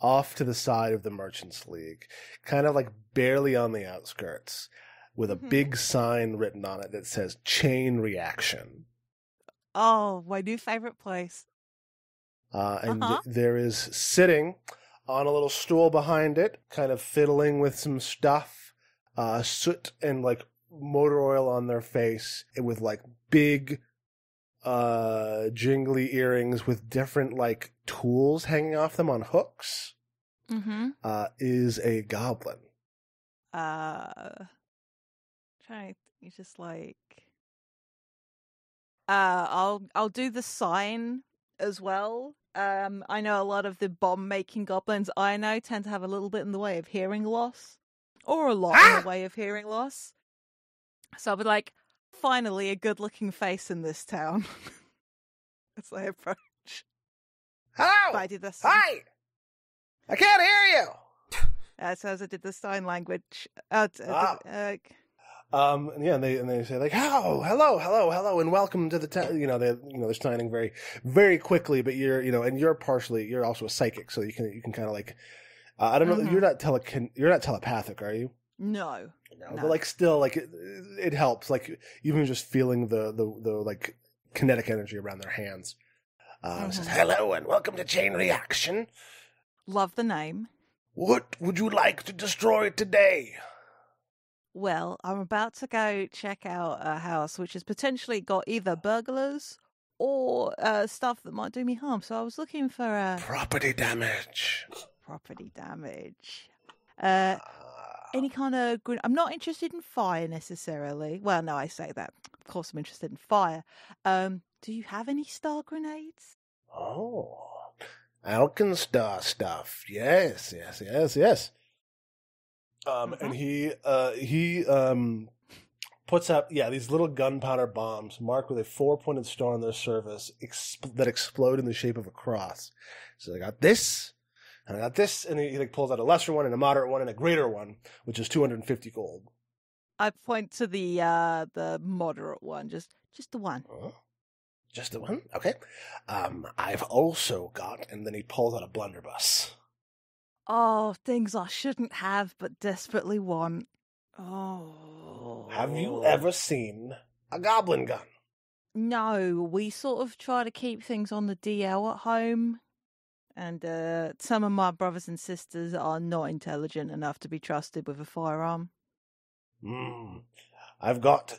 off to the side of the Merchants League, kind of like barely on the outskirts, with a big sign written on it that says "Chain Reaction." Oh, my new favorite place. And there is sitting on a little stool behind it, kind of fiddling with some stuff, soot and like motor oil on their face, and with like big jingly earrings with different like tools hanging off them on hooks, is a goblin. You just like I'll do the sign as well. I know a lot of the bomb making goblins I know tend to have a little bit in the way of hearing loss, or a lot in the way of hearing loss. So I'll be like, finally, a good-looking face in this town. As I approach. Hello! But I did this. Hi! I can't hear you! So as I did the sign language. And they say like, "Oh, hello, and welcome to the town." They're signing very, very quickly. But you're also a psychic, so you can kind of like, I don't know, you're not telepathic, are you? No. But like still, like it helps. Like even just feeling the like kinetic energy around their hands. It says, "Hello and welcome to Chain Reaction. Love the name. What would you like to destroy today?" Well, I'm about to go check out a house which has potentially got either burglars or stuff that might do me harm. So I was looking for property damage. Any kind of good. I'm not interested in fire necessarily. Well, no, I say that. Of course, I'm interested in fire. Do you have any star grenades? Oh, Alkenstar stuff. Yes. And he puts up these little gunpowder bombs marked with a 4-pointed star on their surface that explode in the shape of a cross. So I got this. And I got this, and he like pulls out a lesser one, and a moderate one, and a greater one, which is 250 gold. I point to the moderate one, just the one. Just the one? Okay. I've also got, and then he pulls out a blunderbuss. Oh, things I shouldn't have, but desperately want. Oh. Have you ever seen a goblin gun? No, we sort of try to keep things on the DL at home. And some of my brothers and sisters are not intelligent enough to be trusted with a firearm. I've got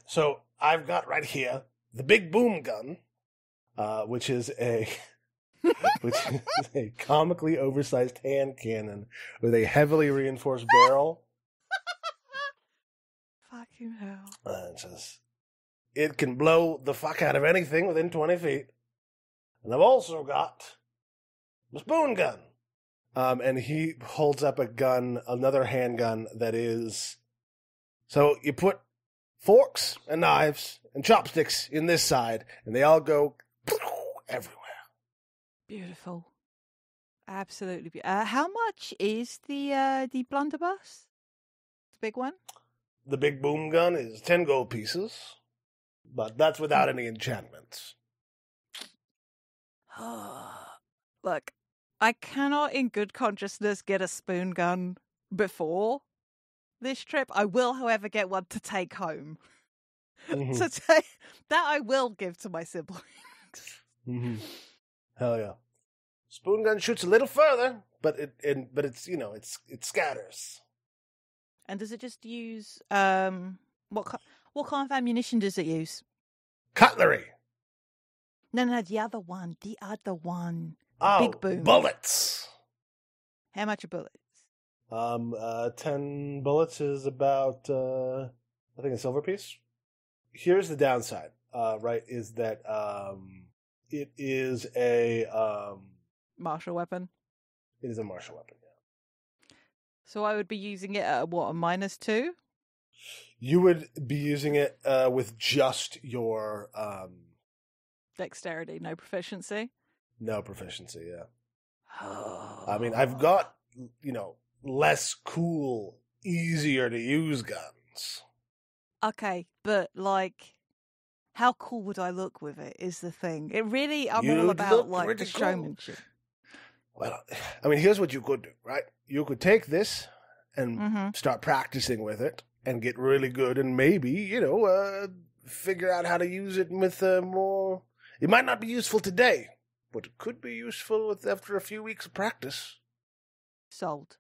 right here the big boom gun, which is a comically oversized hand cannon with a heavily reinforced barrel. Fucking hell. It says it can blow the fuck out of anything within 20 feet. And I've also got the spoon gun. And he holds up another handgun that is... So you put forks and knives and chopsticks in this side, and they all go everywhere. Beautiful. Absolutely beautiful. How much is the blunderbuss? The big one? The big boom gun is 10 gold pieces, but that's without any enchantments. Look, I cannot in good consciousness get a spoon gun before this trip. I will, however, get one to take home. So that I will give to my siblings. Hell yeah. Spoon gun shoots a little further, but it's it scatters. And does it just use what kind of ammunition does it use? Cutlery. No, the other one. Oh, big boom. Bullets. How much are bullets? 10 bullets is about I think a silver piece. Here's the downside, right, is that it is a Martial weapon. It is a martial weapon, yeah. So I would be using it at, what, a -2? You would be using it with just your... Dexterity, no proficiency? No proficiency, yeah. Oh. I mean, I've got, less cool, easier to use guns. Okay, but, how cool would I look with it is the thing. I'm all You'd about, look pretty the cool. showmanship. Well, I mean, here's what you could do, right? You could take this and start practicing with it and get really good and maybe, figure out how to use it with more... It might not be useful today, but it could be useful after a few weeks of practice. Sold.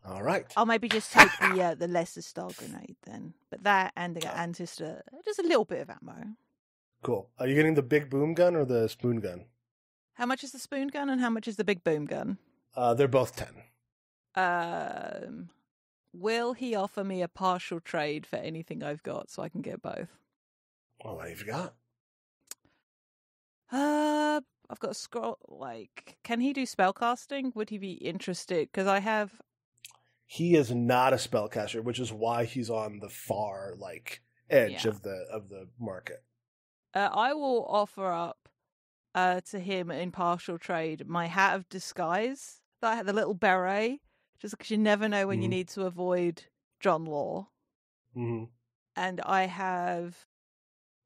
All right. I'll maybe just take the lesser star grenade then. But that and just a little bit of ammo. Cool. Are you getting the big boom gun or the spoon gun? How much is the spoon gun and how much is the big boom gun? They're both 10. Will he offer me a partial trade for anything I've got so I can get both? Well, what have you got? I've got a scroll. Can he do spellcasting? Would he be interested? Because I have. He is not a spellcaster, which is why he's on the far edge of the market. I will offer up to him in partial trade my hat of disguise. That I had the little beret, just because you never know when you need to avoid John Law. Mm-hmm. And I have.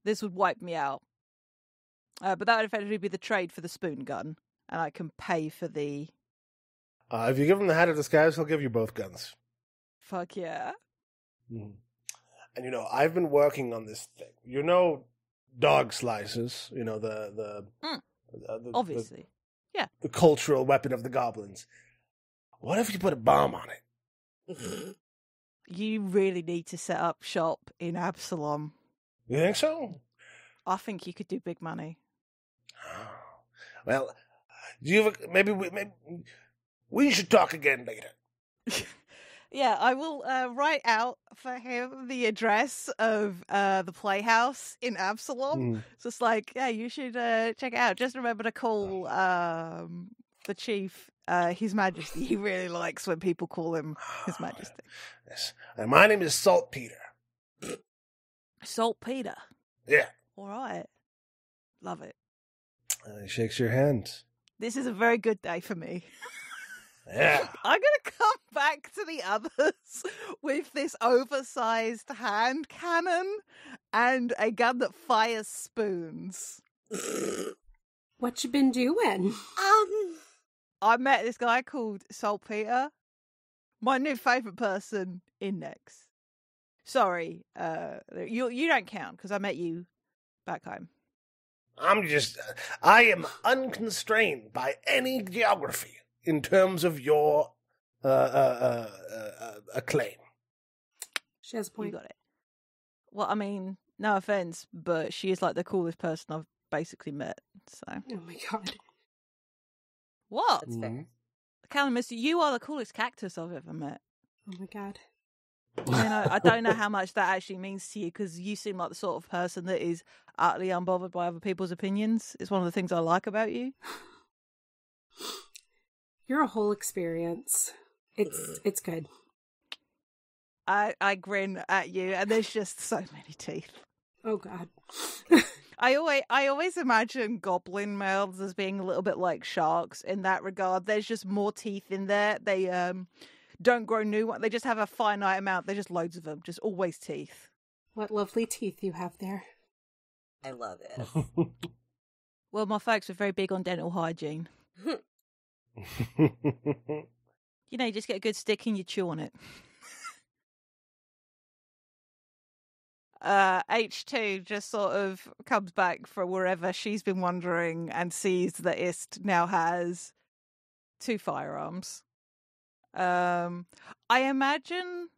This would wipe me out. But that would effectively be the trade for the spoon gun, and I can pay for the... if you give him the hat of disguise, he'll give you both guns. Fuck yeah. Mm. And, I've been working on this thing. Dog slices, obviously. Yeah. The cultural weapon of the goblins. What if you put a bomb on it? You really need to set up shop in Absalom. You think so? I think you could do big money. Well, maybe we should talk again later. Yeah, I will write out for him the address of the Playhouse in Absalom. So it's you should check it out. Just remember to call the chief His Majesty. He really likes when people call him His Majesty. Yes. And my name is Saltpeter. Saltpeter? Yeah. All right. Love it. He shakes your hand. This is a very good day for me. Yeah. I'm going to come back to the others with this oversized hand cannon and a gun that fires spoons. What you been doing? I met this guy called Saltpeter. My new favourite person in Nex. Sorry, you don't count because I met you back home. I am unconstrained by any geography in terms of your acclaim. She has a point. You got it. Well, I mean, no offense, but she is the coolest person I've basically met. So. Oh my god. What? That's fair. Calamus, you are the coolest cactus I've ever met. Oh my god. I don't know how much that actually means to you because you seem like the sort of person that is utterly unbothered by other people's opinions. It's one of the things I like about you. You're a whole experience. It's good. I grin at you, and there's just so many teeth. Oh god. I always imagine goblin mouths as being a little bit like sharks in that regard. There's just more teeth in there. They don't grow new ones. They just have a finite amount. There's just loads of them. Just always teeth. What lovely teeth you have there. I love it. Well, my folks are very big on dental hygiene. You just get a good stick and you chew on it. H2 just sort of comes back from wherever she's been wandering and sees that Ist now has 2 firearms. I imagine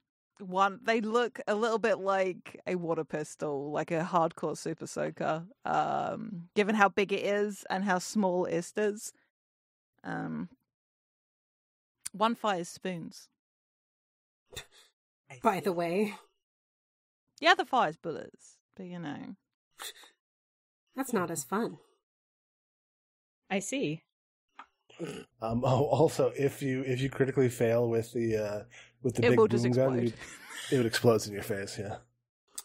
they look a little bit like a water pistol, like a hardcore super soaker, given how big it is and how small Ist is. One fires spoons. By the way. The other fire's bullets, but you know. That's not as fun. I see. Also, if you critically fail with the big will just boom gun, explode. it would explode in your face. Yeah,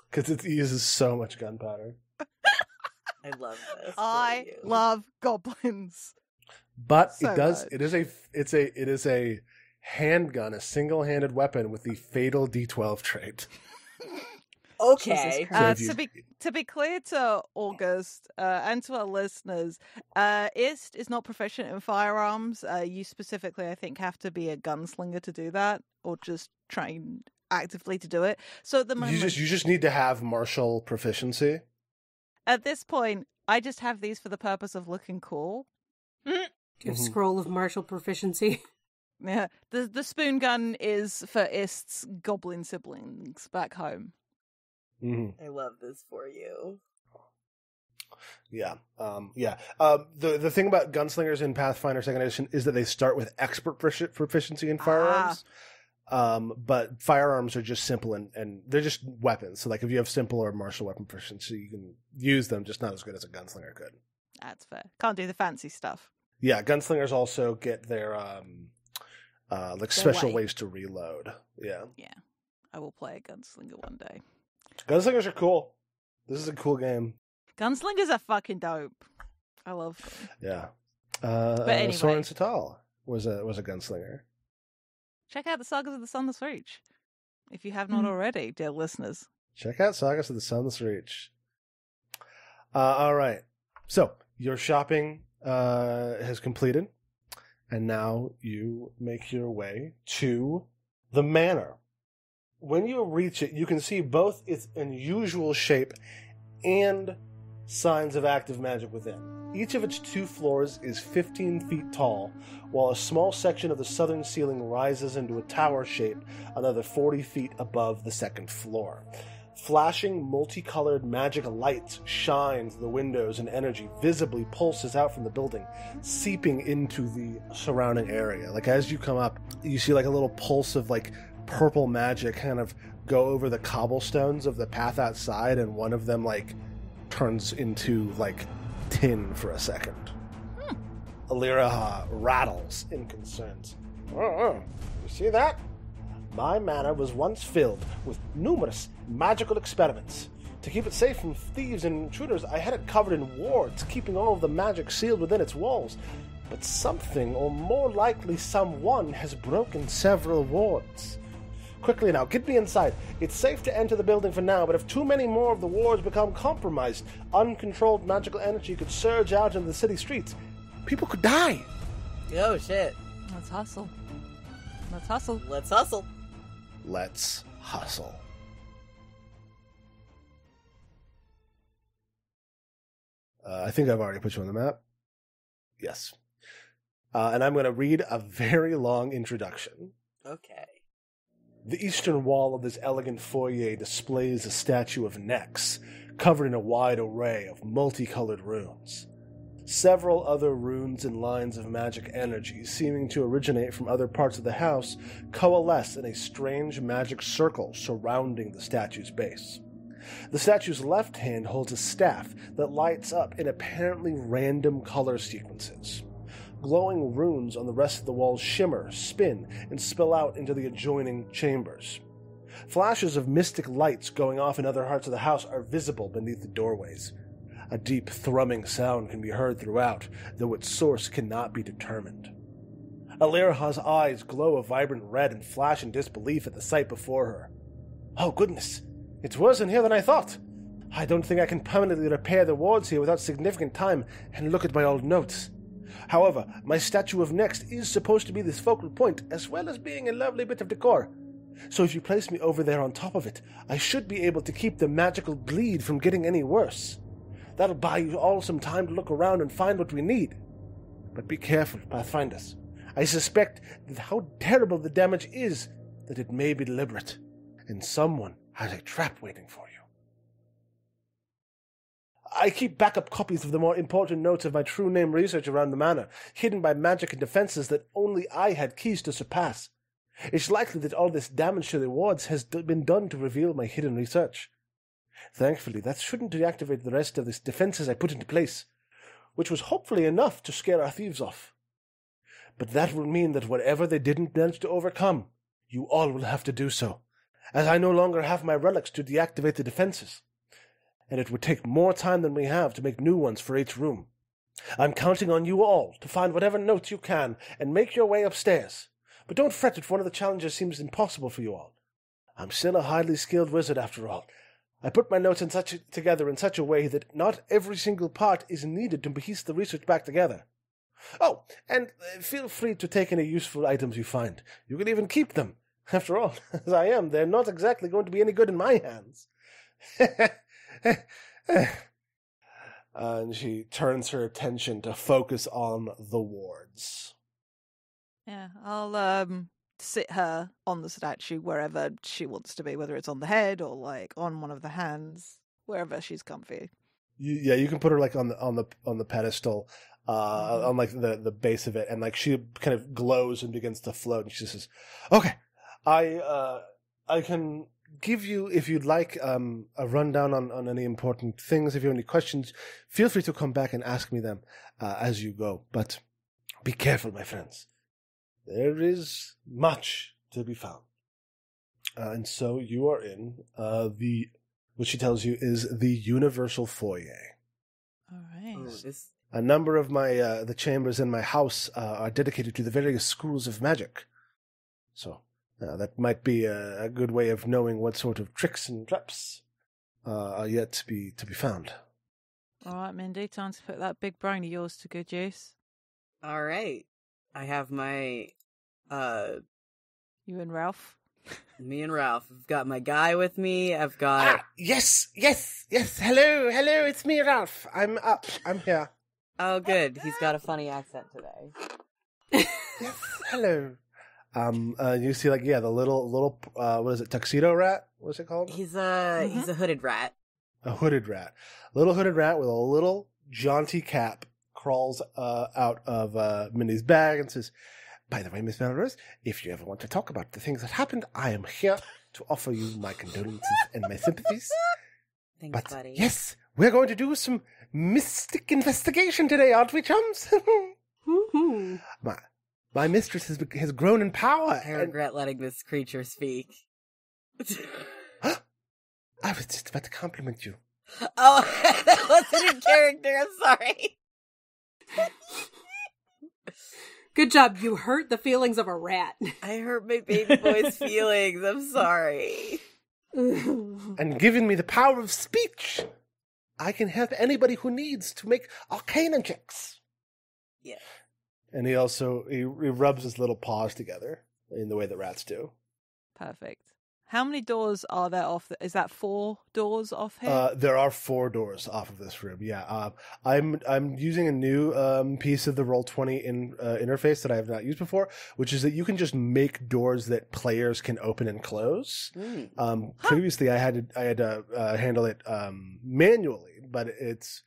because it uses so much gunpowder. I love this. I love goblins. But So it does. much. It is a handgun, a single-handed weapon with the fatal D12 trait. Okay. Jesus Christ. So if you- To be clear to August and to our listeners, Ist is not proficient in firearms. You specifically, I think, have to be a gunslinger to do that, or just train actively to do it. So at the moment, You just need to have martial proficiency. at this point, I just have these for the purpose of looking cool. Do you have Mhm. scroll of martial proficiency? Yeah, the spoon gun is for Ist's goblin siblings back home. Mm-hmm. I love this for you. Yeah. The thing about gunslingers in Pathfinder 2nd Edition is that they start with expert proficiency in firearms. But firearms are just simple and they're just weapons. So like if you have simple or martial weapon proficiency, you can use them, just not as good as a gunslinger could. That's fair. Can't do the fancy stuff. Yeah, gunslingers also get their like special way. ways to reload. Yeah. Yeah, I will play a gunslinger one day. Gunslingers are cool. This is a cool game. Gunslingers are fucking dope. I love them. Yeah. But anyway. Soren Satal was a gunslinger. Check out the Sagas of the Sunless Reach if you have not already, dear listeners. Check out Sagas of the Sunless Reach. All right. So your shopping has completed, and now you make your way to the manor. When you reach it, you can see both its unusual shape and signs of active magic within. Each of its 2 floors is 15 feet tall, while a small section of the southern ceiling rises into a tower shape another 40 feet above the 2nd floor. Flashing, multicolored magic lights shine through the windows, and energy visibly pulses out from the building, seeping into the surrounding area. Like as you come up, you see like a little pulse of like purple magic kind of go over the cobblestones of the path outside, and one of them like turns into like tin for a second. Aliraha rattles in concerns. You see that? My manor was once filled with numerous magical experiments. To keep it safe from thieves and intruders, I had it covered in wards, keeping all of the magic sealed within its walls. But something, or more likely someone, has broken several wards. Quickly now, get me inside. It's safe to enter the building for now, but if too many more of the wards become compromised, uncontrolled magical energy could surge out into the city streets. People could die. Oh, shit. Let's hustle. Let's hustle. Let's hustle. Let's hustle. I think I've already put you on the map. Yes. And I'm going to read a very long introduction. Okay. The eastern wall of this elegant foyer displays a statue of Nex, covered in a wide array of multicolored runes. Several other runes and lines of magic energy, seeming to originate from other parts of the house, coalesce in a strange magic circle surrounding the statue's base. The statue's left hand holds a staff that lights up in apparently random color sequences. Glowing runes on the rest of the walls shimmer, spin, and spill out into the adjoining chambers. Flashes of mystic lights going off in other parts of the house are visible beneath the doorways. A deep thrumming sound can be heard throughout, though its source cannot be determined. Aliraha's eyes glow a vibrant red and flash in disbelief at the sight before her. Oh goodness, it's worse in here than I thought. I don't think I can permanently repair the wards here without significant time and look at my old notes. However, my statue of Next is supposed to be this focal point, as well as being a lovely bit of decor. So if you place me over there on top of it, I should be able to keep the magical bleed from getting any worse. That'll buy you all some time to look around and find what we need. But be careful, Pathfinders. I suspect that how terrible the damage is, that it may be deliberate, and someone has a trap waiting for you. I keep backup copies of the more important notes of my true name research around the manor, hidden by magic and defenses that only I had keys to surpass. It's likely that all this damage to the wards has been done to reveal my hidden research. Thankfully, that shouldn't deactivate the rest of the defenses I put into place, which was hopefully enough to scare our thieves off. But that will mean that whatever they didn't manage to overcome, you all will have to do so, as I no longer have my relics to deactivate the defenses, and it would take more time than we have to make new ones for each room. I'm counting on you all to find whatever notes you can and make your way upstairs. But don't fret if one of the challenges seems impossible for you all. I'm still a highly skilled wizard after all. I put my notes together in such a way that not every single part is needed to piece the research back together. Oh, and feel free to take any useful items you find. You can even keep them. After all, as I am, they're not exactly going to be any good in my hands. And she turns her attention to focus on the wards. Yeah, I'll sit her on the statue wherever she wants to be, whether it's on the head or like on one of the hands, wherever she's comfy. You can put her like on the pedestal, on like the base of it, and like she kind of glows and begins to float. And she says, "Okay, I can give you, if you'd like, a rundown on any important things. If you have any questions, feel free to come back and ask me them as you go. But be careful, my friends. There is much to be found." And so you are in what she tells you is the universal foyer. All right. A number of my the chambers in my house are dedicated to the various schools of magic. So that might be a good way of knowing what sort of tricks and traps are yet to be found. All right, Mindy, time to put that big brain of yours to good use. All right. I have my You and Ralph. me and Ralph. I've got my guy with me. I've got Yes. Hello, it's me, Ralph. I'm up. I'm here. Oh, good. He's got a funny accent today. Yes, hello. You see, like, the little, what is it, tuxedo rat? What's it called? He's a hooded rat. A hooded rat. Little hooded rat with a little jaunty cap crawls out of Minnie's bag and says, "By the way, Miss Melrose, if you ever want to talk about the things that happened, I am here to offer you my condolences and my sympathies. Thanks, buddy. Yes, we're going to do some mystic investigation today, aren't we, chums?" My mistress has grown in power. I regret letting this creature speak. I was just about to compliment you. Oh, that wasn't in character. I'm sorry. Good job. You hurt the feelings of a rat. I hurt my baby boy's feelings. I'm sorry. And given me the power of speech, I can help anybody who needs to make arcana checks. Yeah. And he rubs his little paws together in the way that rats do. Perfect. How many doors are there off? Is that 4 doors off here? There are 4 doors off of this room. Yeah. I'm using a new piece of the Roll20 interface that I have not used before, which is that you can just make doors that players can open and close. Previously, I had to handle it manually, but it's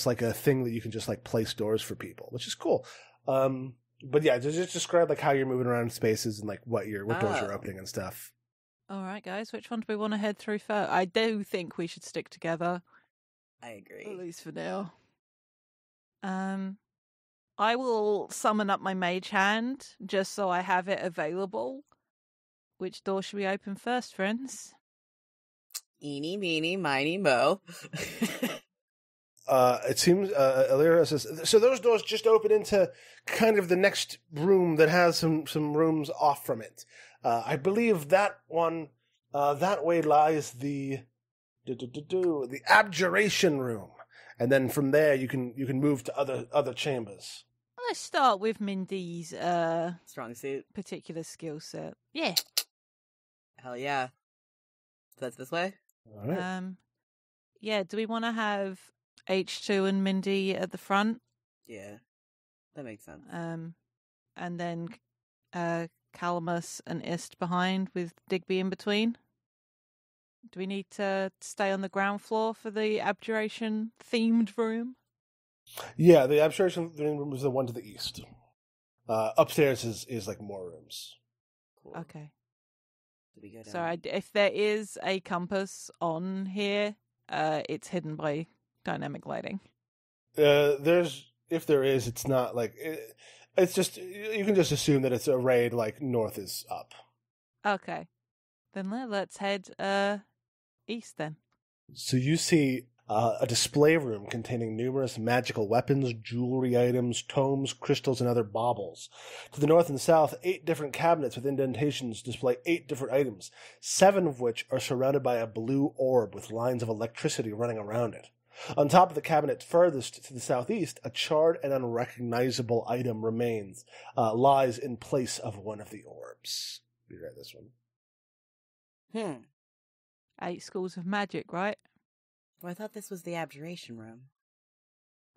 like a thing that you can just like place doors for people, which is cool. But yeah, just describe like how you're moving around spaces and like what doors you're opening and stuff. All right, guys, which one do we want to head through first? I do think we should stick together. I agree. At least for now. I will summon up my mage hand just so I have it available. Which door should we open first, friends? Eeny, meeny, miny, mo. It seems, Alira says, so those doors just open into kind of the next room that has some rooms off from it. I believe that one, that way lies the abjuration room. And then from there you can move to other chambers. Let's start with Mindy's Strong suit. particular skill set. Yeah. Hell yeah. So that's this way? All right. Yeah, do we want to have H2 and Mindy at the front? Yeah. That makes sense. And then Calamus and Ist behind with Digby in between? Do we need to stay on the ground floor for the abjuration themed room? Yeah, the abjuration room is the one to the east. Upstairs is like more rooms. Cool. Okay. Did we go down? So if there is a compass on here, it's hidden by dynamic lighting. If there is, it's not like it's just you can just assume that it's arrayed like north is up. Okay, then let's head east then. So you see a display room containing numerous magical weapons, jewelry items, tomes, crystals, and other baubles. To the north and south, 8 different cabinets with indentations display 8 different items, 7 of which are surrounded by a blue orb with lines of electricity running around it. On top of the cabinet furthest to the southeast, a charred and unrecognizable item lies in place of one of the orbs. You read this one. 8 schools of magic, right? Well, I thought this was the abjuration room.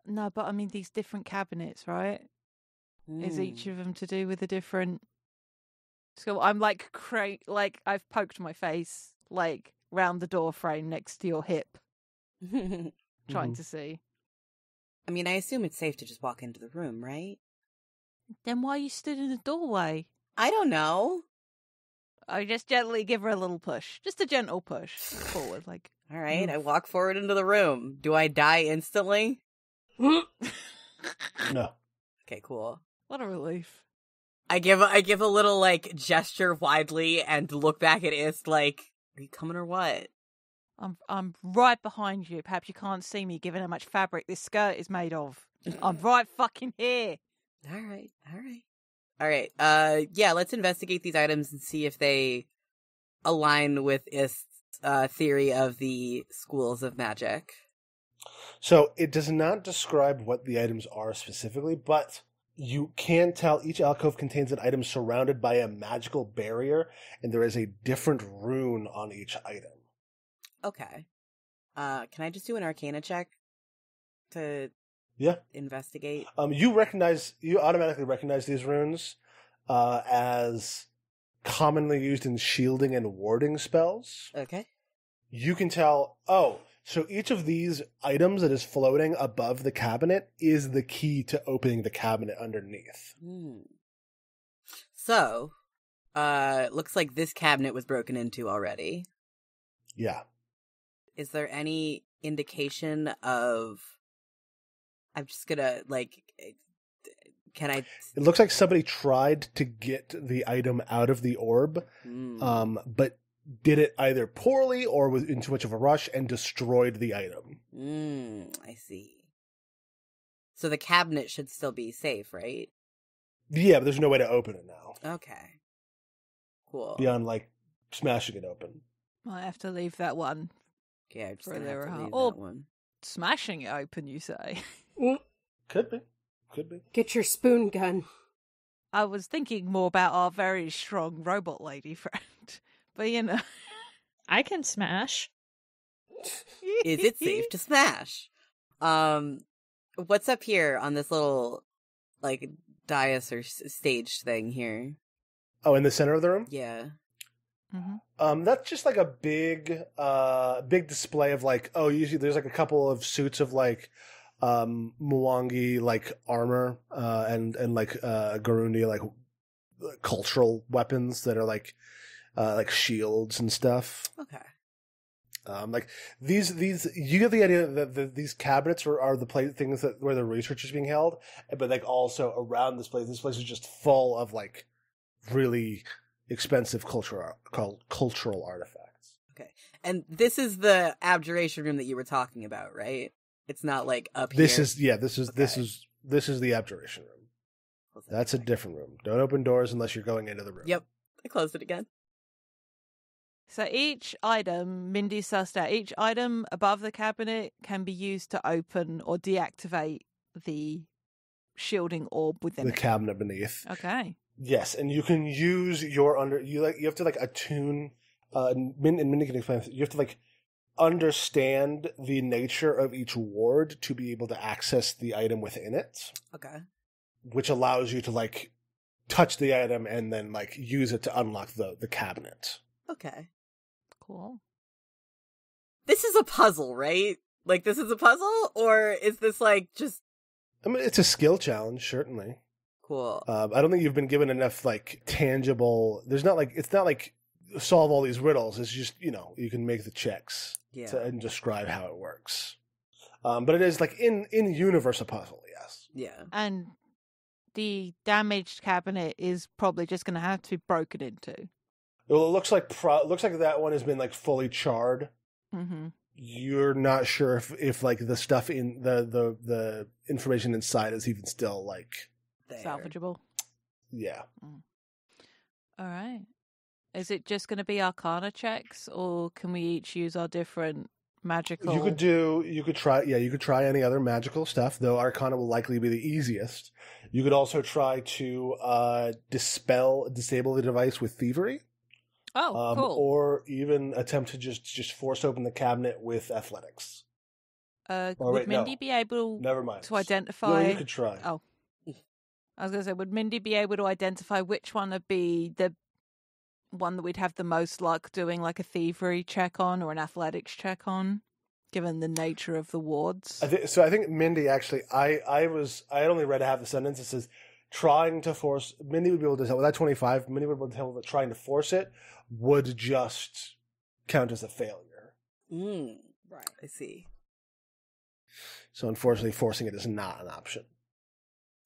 No, but I mean these different cabinets, right? Is each of them to do with a different school? I'm like I've poked my face like round the door frame next to your hip, trying to see. I mean, I assume it's safe to just walk into the room, right? Then why you stood in the doorway? I don't know. I just gently give her a little push, just a gentle push forward, like. All right, I walk forward into the room. Do I die instantly? No. Okay, cool. What a relief. I give a little like gesture widely and look back at Ist like, are you coming or what? I'm right behind you. Perhaps you can't see me given how much fabric this skirt is made of. I'm right fucking here. All right. Yeah, let's investigate these items and see if they align with Ist's theory of the schools of magic. So it does not describe what the items are specifically, but you can tell each alcove contains an item surrounded by a magical barrier, and there is a different rune on each item. Okay. Can I just do an Arcana check to investigate? You automatically recognize these runes as commonly used in shielding and warding spells. Okay. You can tell, so each of these items that is floating above the cabinet is the key to opening the cabinet underneath. So, looks like this cabinet was broken into already. Yeah. Is there any indication of... I'm just gonna, can I... It looks like somebody tried to get the item out of the orb, but did it either poorly or was in too much of a rush and destroyed the item. I see. So the cabinet should still be safe, right? Yeah, but there's no way to open it now. Okay. Cool. Beyond, smashing it open. Might have to leave that one. Yeah, I'm just for gonna have to leave or that one. Smashing it open, you say? Could be. Get your spoon gun. I was thinking more about our very strong robot lady friend. But, I can smash. Is it safe to smash? What's up here on this little, dais or stage thing here? Oh, in the center of the room? Yeah. Mm-hmm. That's just a big display of usually there's a couple of suits of Mwangi armor and Garundi cultural weapons that are shields and stuff. Okay. These you get the idea that these cabinets are the things where the research is being held, but also around this place is just full of really expensive cultural artifacts. Okay. And this is the abjuration room that you were talking about, right? It's not up this here. This is the abjuration room. That's a different room. Don't open doors unless you're going into the room. Yep. I closed it again. So each item, Mindy sussed out, each item above the cabinet can be used to open or deactivate the shielding orb within the it. cabinet beneath. Okay. Yes, and you can use your you have to attune. And Mindy can explain this. You have to understand the nature of each ward to be able to access the item within it. Okay. Which allows you to touch the item and then use it to unlock the cabinet. Okay. Cool. This is a puzzle, right? This is a puzzle, or is this just... I mean, it's a skill challenge, certainly. Cool. I don't think you've been given enough tangible. There's not it's not solve all these riddles. It's just, you can make the checks Yeah. and describe how it works. But it is like in universe a puzzle, yes. Yeah. And the damaged cabinet is probably just going to have to be broken into. Well, it looks like that one has been like fully charred. Mm-hmm. You're not sure if like the stuff in the information inside is even still like There. Salvageable. Yeah. All right. Is it just going to be Arcana checks, or can we each use our different magical? You could try any other magical stuff, though Arcana will likely be the easiest. You could also try to disable the device with thievery. Oh, cool. Or even attempt to just force open the cabinet with athletics. Would Mindy be able Never mind. to identify? No, you could try. Oh. I was going to say, would Mindy be able to identify which one would be the one that we'd have the most luck doing like a thievery check on or an athletics check on, given the nature of the wards? I think Mindy actually, I had only read half the sentence. It says, trying to force, Mindy would be able to tell, with that 25, Mindy would be able to tell that trying to force it would just count as a failure. Right. I see. So unfortunately, forcing it is not an option.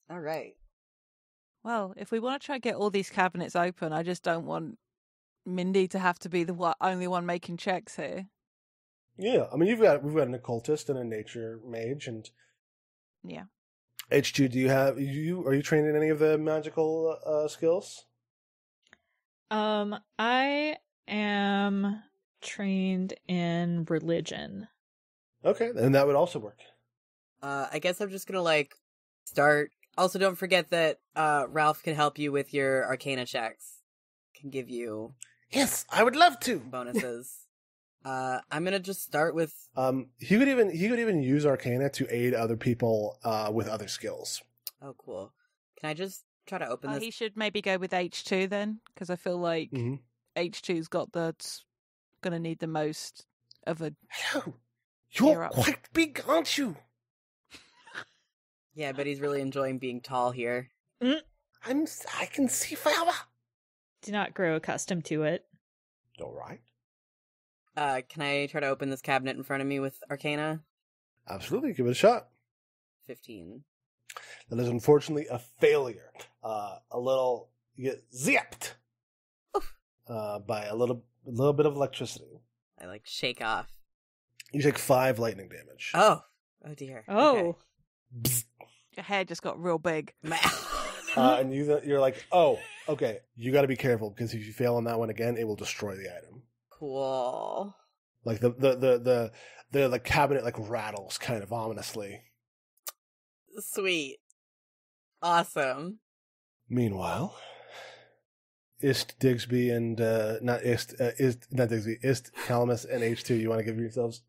All right. Well, if we want to try to get all these cabinets open, I just don't want Mindy to have to be the only one making checks here. Yeah, I mean, we've got an occultist and a nature mage, and yeah. H2, are you trained in any of the magical skills? I am trained in religion. Okay, and that would also work. I guess I'm just gonna start. Also, don't forget that Ralph can help you with your Arcana checks. Can give you I would love to bonuses. I'm gonna just start with. He could even use Arcana to aid other people with other skills. Oh, cool. Can I just try to open this? He should maybe go with H2 then, because I feel like H2's got going to need the most of a. Hello, you're quite big, aren't you? Yeah, but he's really enjoying being tall here. I can see forever. Do not grow accustomed to it. All right. Can I try to open this cabinet in front of me with Arcana? Absolutely, give it a shot. 15. That is unfortunately a failure. You get zipped by a little bit of electricity. I shake off. You take 5 lightning damage. Oh dear. Oh. Okay. Your hair just got real big. And you're like, oh, okay. You got to be careful because if you fail on that one again, it will destroy the item. Cool. Like the cabinet rattles kind of ominously. Sweet. Awesome. Meanwhile, Ist Digsby and not Digsby, Ist Calamus and H2, you want to give yourselves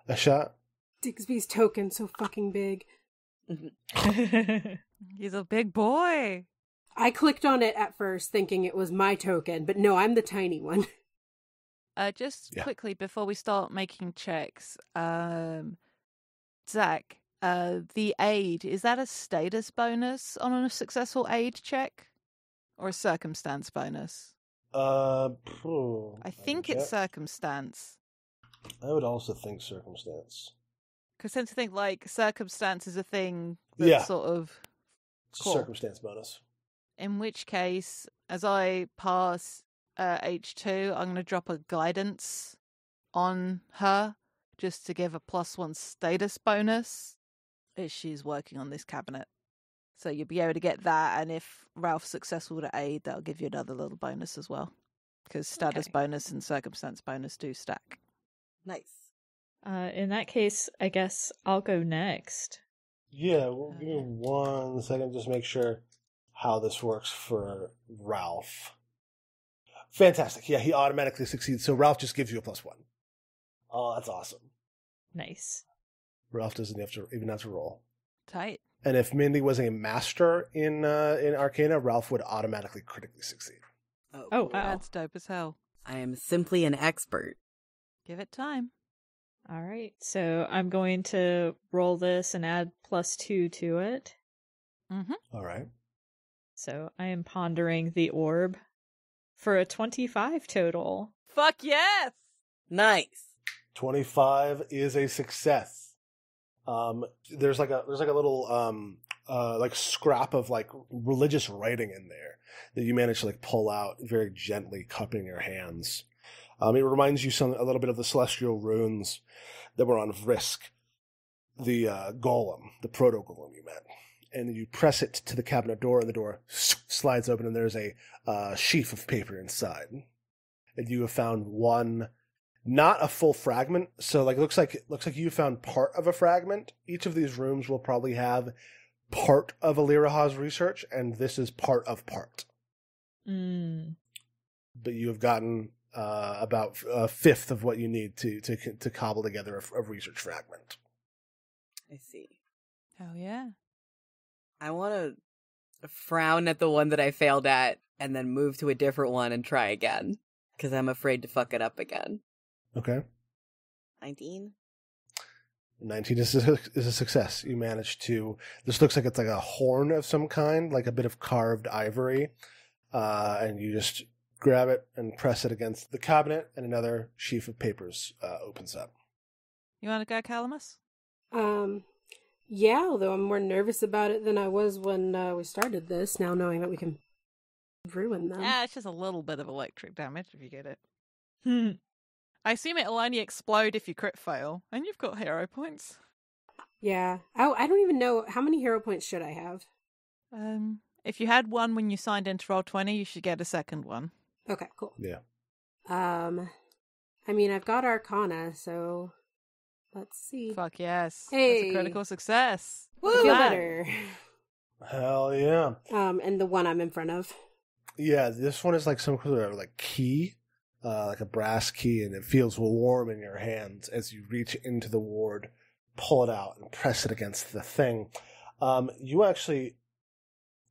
a shot? Digsby's token so fucking big. He's a big boy. I clicked on it at first thinking it was my token, but no, I'm the tiny one. Quickly before we start making checks, Zach, the aid, is that a status bonus on a successful aid check? Or a circumstance bonus? I think it's circumstance. I would also think circumstance. Because I tend to think circumstance is a thing that's sort of cool. Circumstance bonus. In which case, as I pass H2, I'm going to drop a guidance on her just to give a +1 status bonus as she's working on this cabinet. So you'll be able to get that, and if Ralph's successful to aid, that'll give you another little bonus as well. Because status bonus and circumstance bonus do stack. Nice. In that case, I guess I'll go next. Yeah, well, give me 1 second, just make sure how this works for Ralph. Fantastic. Yeah, he automatically succeeds, so Ralph just gives you a +1. Oh, that's awesome. Nice. Ralph doesn't even have to roll. Tight. And if Mindy was a master in Arcana, Ralph would automatically critically succeed. Oh, wow. That's dope as hell. I am simply an expert. Give it time. All right, so I'm going to roll this and add +2 to it. Mm-hmm. All right. So I am pondering the orb for a 25 total. Fuck yes! Nice. 25 is a success. There's like a little like scrap of like religious writing in there that you manage to like pull out very gently, cupping your hands. It reminds you a little bit of the celestial runes that were on Vrisk, the golem, the proto golem you met. And you press it to the cabinet door, and the door slides open, and there's a sheaf of paper inside. And you have found one, not a full fragment. So like it looks like you found part of a fragment. Each of these rooms will probably have part of Aliraha's research, and this is part of part. But you have gotten about a fifth of what you need to cobble together a research fragment. I see. Hell yeah. I want to frown at the one that I failed at and then move to a different one and try again. Because I'm afraid to fuck it up again. Okay. 19? 19 is a success. You managed to... This looks like it's like a horn of some kind, like a bit of carved ivory. And you just grab it and press it against the cabinet, and another sheaf of papers opens up. You want to go, Calamus? Yeah, although I'm more nervous about it than I was when we started this, now knowing that we can ruin them. Yeah, it's just a little bit of electric damage if you get it. I assume it'll only explode if you crit fail, and you've got hero points. Yeah. I don't even know, how many hero points should I have? If you had one when you signed into Roll20, you should get a second one. Okay, cool. Yeah. I mean, I've got Arcana, so let's see. Fuck yes. Hey. That's a critical success. I feel better. Hell yeah. And the one I'm in front of. Yeah, this one is like some kind of like key, like a brass key, and it feels warm in your hands as you reach into the ward, pull it out, and press it against the thing. You actually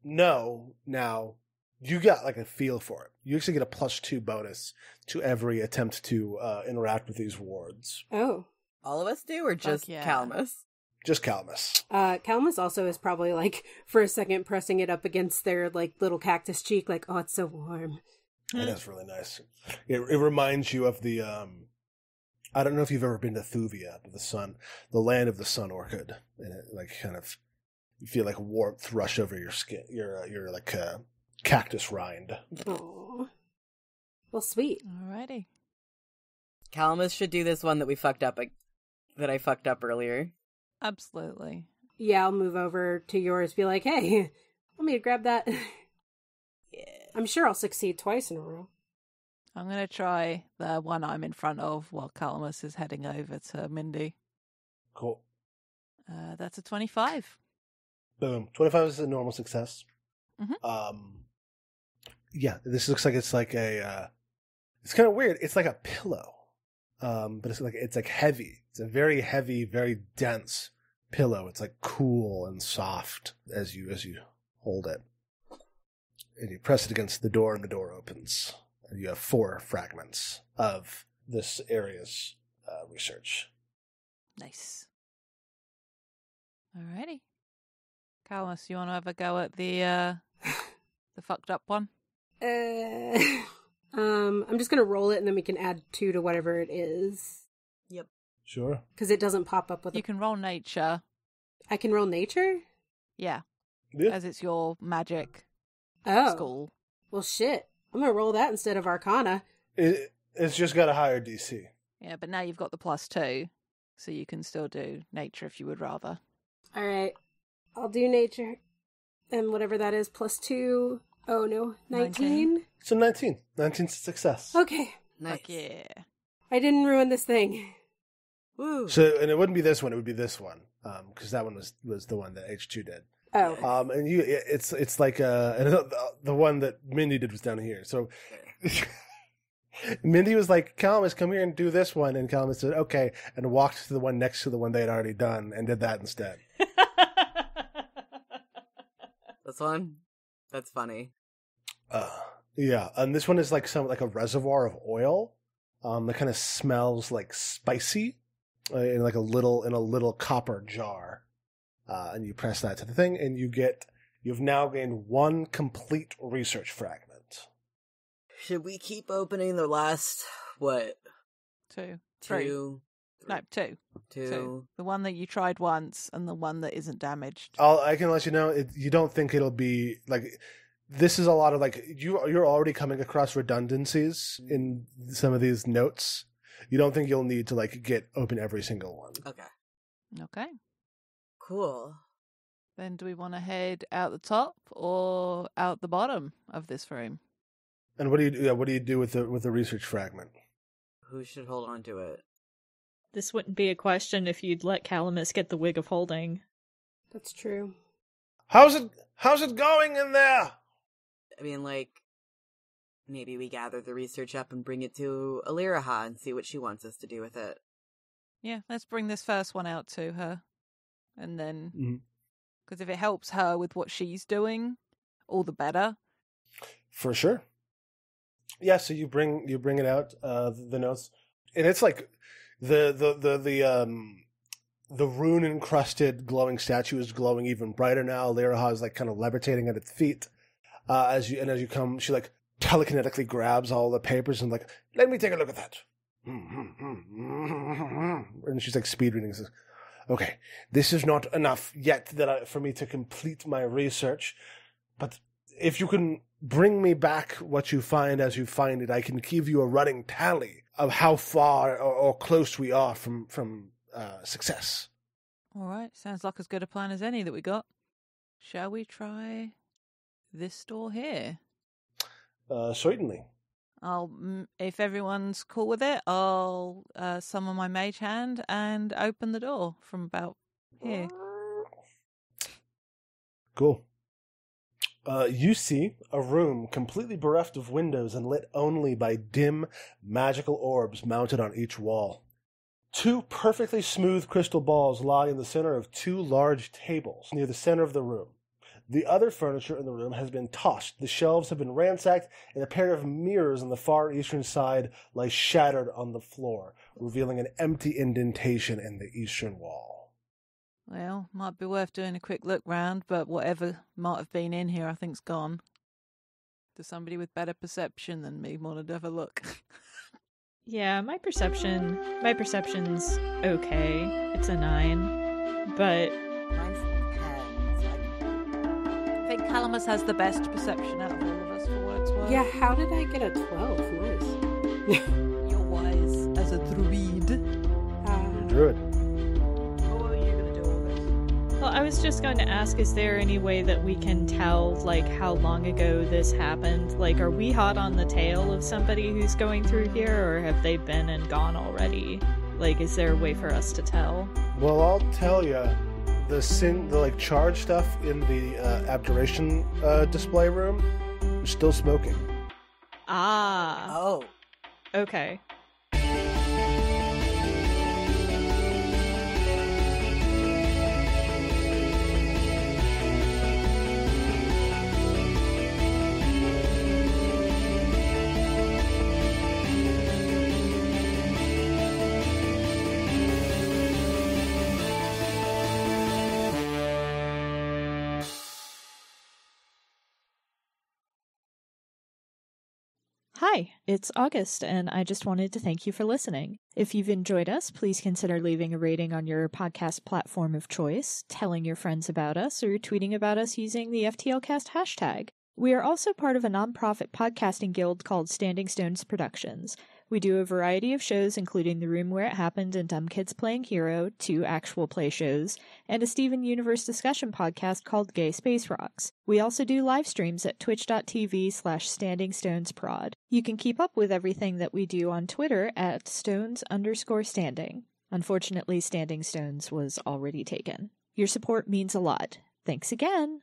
know now, you got like a feel for it. You actually get a +2 bonus to every attempt to interact with these wards. Oh. All of us do, or just yeah. Calamus? Just Calamus. Calamus also is probably like, for a second, pressing it up against their like little cactus cheek, like, oh, it's so warm. And that's really nice. It reminds you of the, I don't know if you've ever been to Thuvia, but the land of the sun orchid. And it like kind of, you feel like warmth rush over your skin, your like cactus rind. Oh. Well, sweet. Alrighty. Calamus should do this one that we fucked up, that I fucked up earlier. Absolutely. Yeah, I'll move over to yours, be like, hey, want me to grab that? Yeah. I'm sure I'll succeed twice in a row. I'm going to try the one I'm in front of while Calamus is heading over to Mindy. Cool. That's a 25. Boom. 25 is a normal success. Mm-hmm. Yeah, this looks like it's like it's kind of weird. It's like a pillow. But it's like heavy. It's a very heavy, very dense pillow. It's like cool and soft as you hold it. And you press it against the door, and the door opens. And you have 4 fragments of this area's research. Nice. Alrighty. Calamus, you want to have a go at the fucked up one? I'm just gonna roll it, and then we can add 2 to whatever it is. Yep. Sure. Because it doesn't pop up with You can roll nature. I can roll nature? Yeah. Yeah. As it's your magic Oh. school. Well, shit. I'm gonna roll that instead of Arcana. It's just got a higher DC. Yeah, but now you've got the +2, so you can still do nature if you would rather. Alright. I'll do nature. And whatever that is, +2. Oh, no. 19? So 19. 19's a success. Okay. Nice. Fuck yeah. I didn't ruin this thing. Woo. So, and it wouldn't be this one, it would be this one. Because that one was the one that H2 did. Oh. And it's like and the one that Mindy did was down here. So Mindy was like, Calamus, come here and do this one, and Calamus said, okay, and walked to the one next to the one they had already done and did that instead. This one? That's funny. Yeah, and this one is like like a reservoir of oil. That kind of smells like spicy in a little copper jar. And you press that to the thing, and you've now gained 1 complete research fragment. Should we keep opening the last, what? Two. Two. No, two. The one that you tried once and the one that isn't damaged. I can let you know, you don't think it'll be, like, this is a lot of, like, you're already coming across redundancies in some of these notes. You don't think you'll need to, like, open every single one. Okay. Cool. Then do we want to head out the top or out the bottom of this room? And what do you do with the research fragment? Who should hold on to it? This wouldn't be a question if you'd let Calamus get the wig of holding. That's true. How's it going in there? I mean, like, maybe we gather the research up and bring it to Aliraha and see what she wants us to do with it. Yeah, let's bring this first one out to her. And then, because if it helps her with what she's doing, all the better. For sure. Yeah, so you bring it out, the notes, and it's like the rune encrusted glowing statue is glowing even brighter now. Aliraha is like kind of levitating at its feet. As you come, she like telekinetically grabs all the papers and like, let me take a look at that. And she's like speed reading. Says, okay, this is not enough yet for me to complete my research, but if you can bring me back what you find as you find it, I can give you a running tally of how far or close we are from success. All right, sounds like as good a plan as any that we got. Shall we try this door here? Certainly. If everyone's cool with it, I'll summon my mage hand and open the door from about here. Cool. You see a room completely bereft of windows and lit only by dim, magical orbs mounted on each wall. 2 perfectly smooth crystal balls lie in the center of 2 large tables near the center of the room. The other furniture in the room has been tossed, the shelves have been ransacked, and a pair of mirrors on the far eastern side lie shattered on the floor, revealing an empty indentation in the eastern wall. Well, might be worth doing a quick look round, but whatever might have been in here I think's gone. Does somebody with better perception than me want to have a look? Yeah, my perception's okay. It's a 9. But Mine's 10. I think Calamus has the best perception out of all of us, for what it's worth. Yeah, how did I get a 12? Nice. You're wise as a druid. Druid. What were you going to do all this? Well, I was just going to ask, is there any way that we can tell, like, how long ago this happened? Like, are we hot on the tail of somebody who's going through here, or have they been and gone already? Like, is there a way for us to tell? Well, I'll tell you, the charge stuff in the abjuration display room is still smoking. Ah. Oh. Okay. Hi, it's August, and I just wanted to thank you for listening. If you've enjoyed us, please consider leaving a rating on your podcast platform of choice, telling your friends about us, or tweeting about us using the FTLcast hashtag. We are also part of a nonprofit podcasting guild called Standing Stones Productions. We do a variety of shows, including The Room Where It Happened and Dumb Kids Playing Hero, 2 actual play shows, and a Steven Universe discussion podcast called Gay Space Rocks. We also do live streams at twitch.tv/StandingStonesProd. You can keep up with everything that we do on Twitter at Stones_standing. Unfortunately, Standing Stones was already taken. Your support means a lot. Thanks again!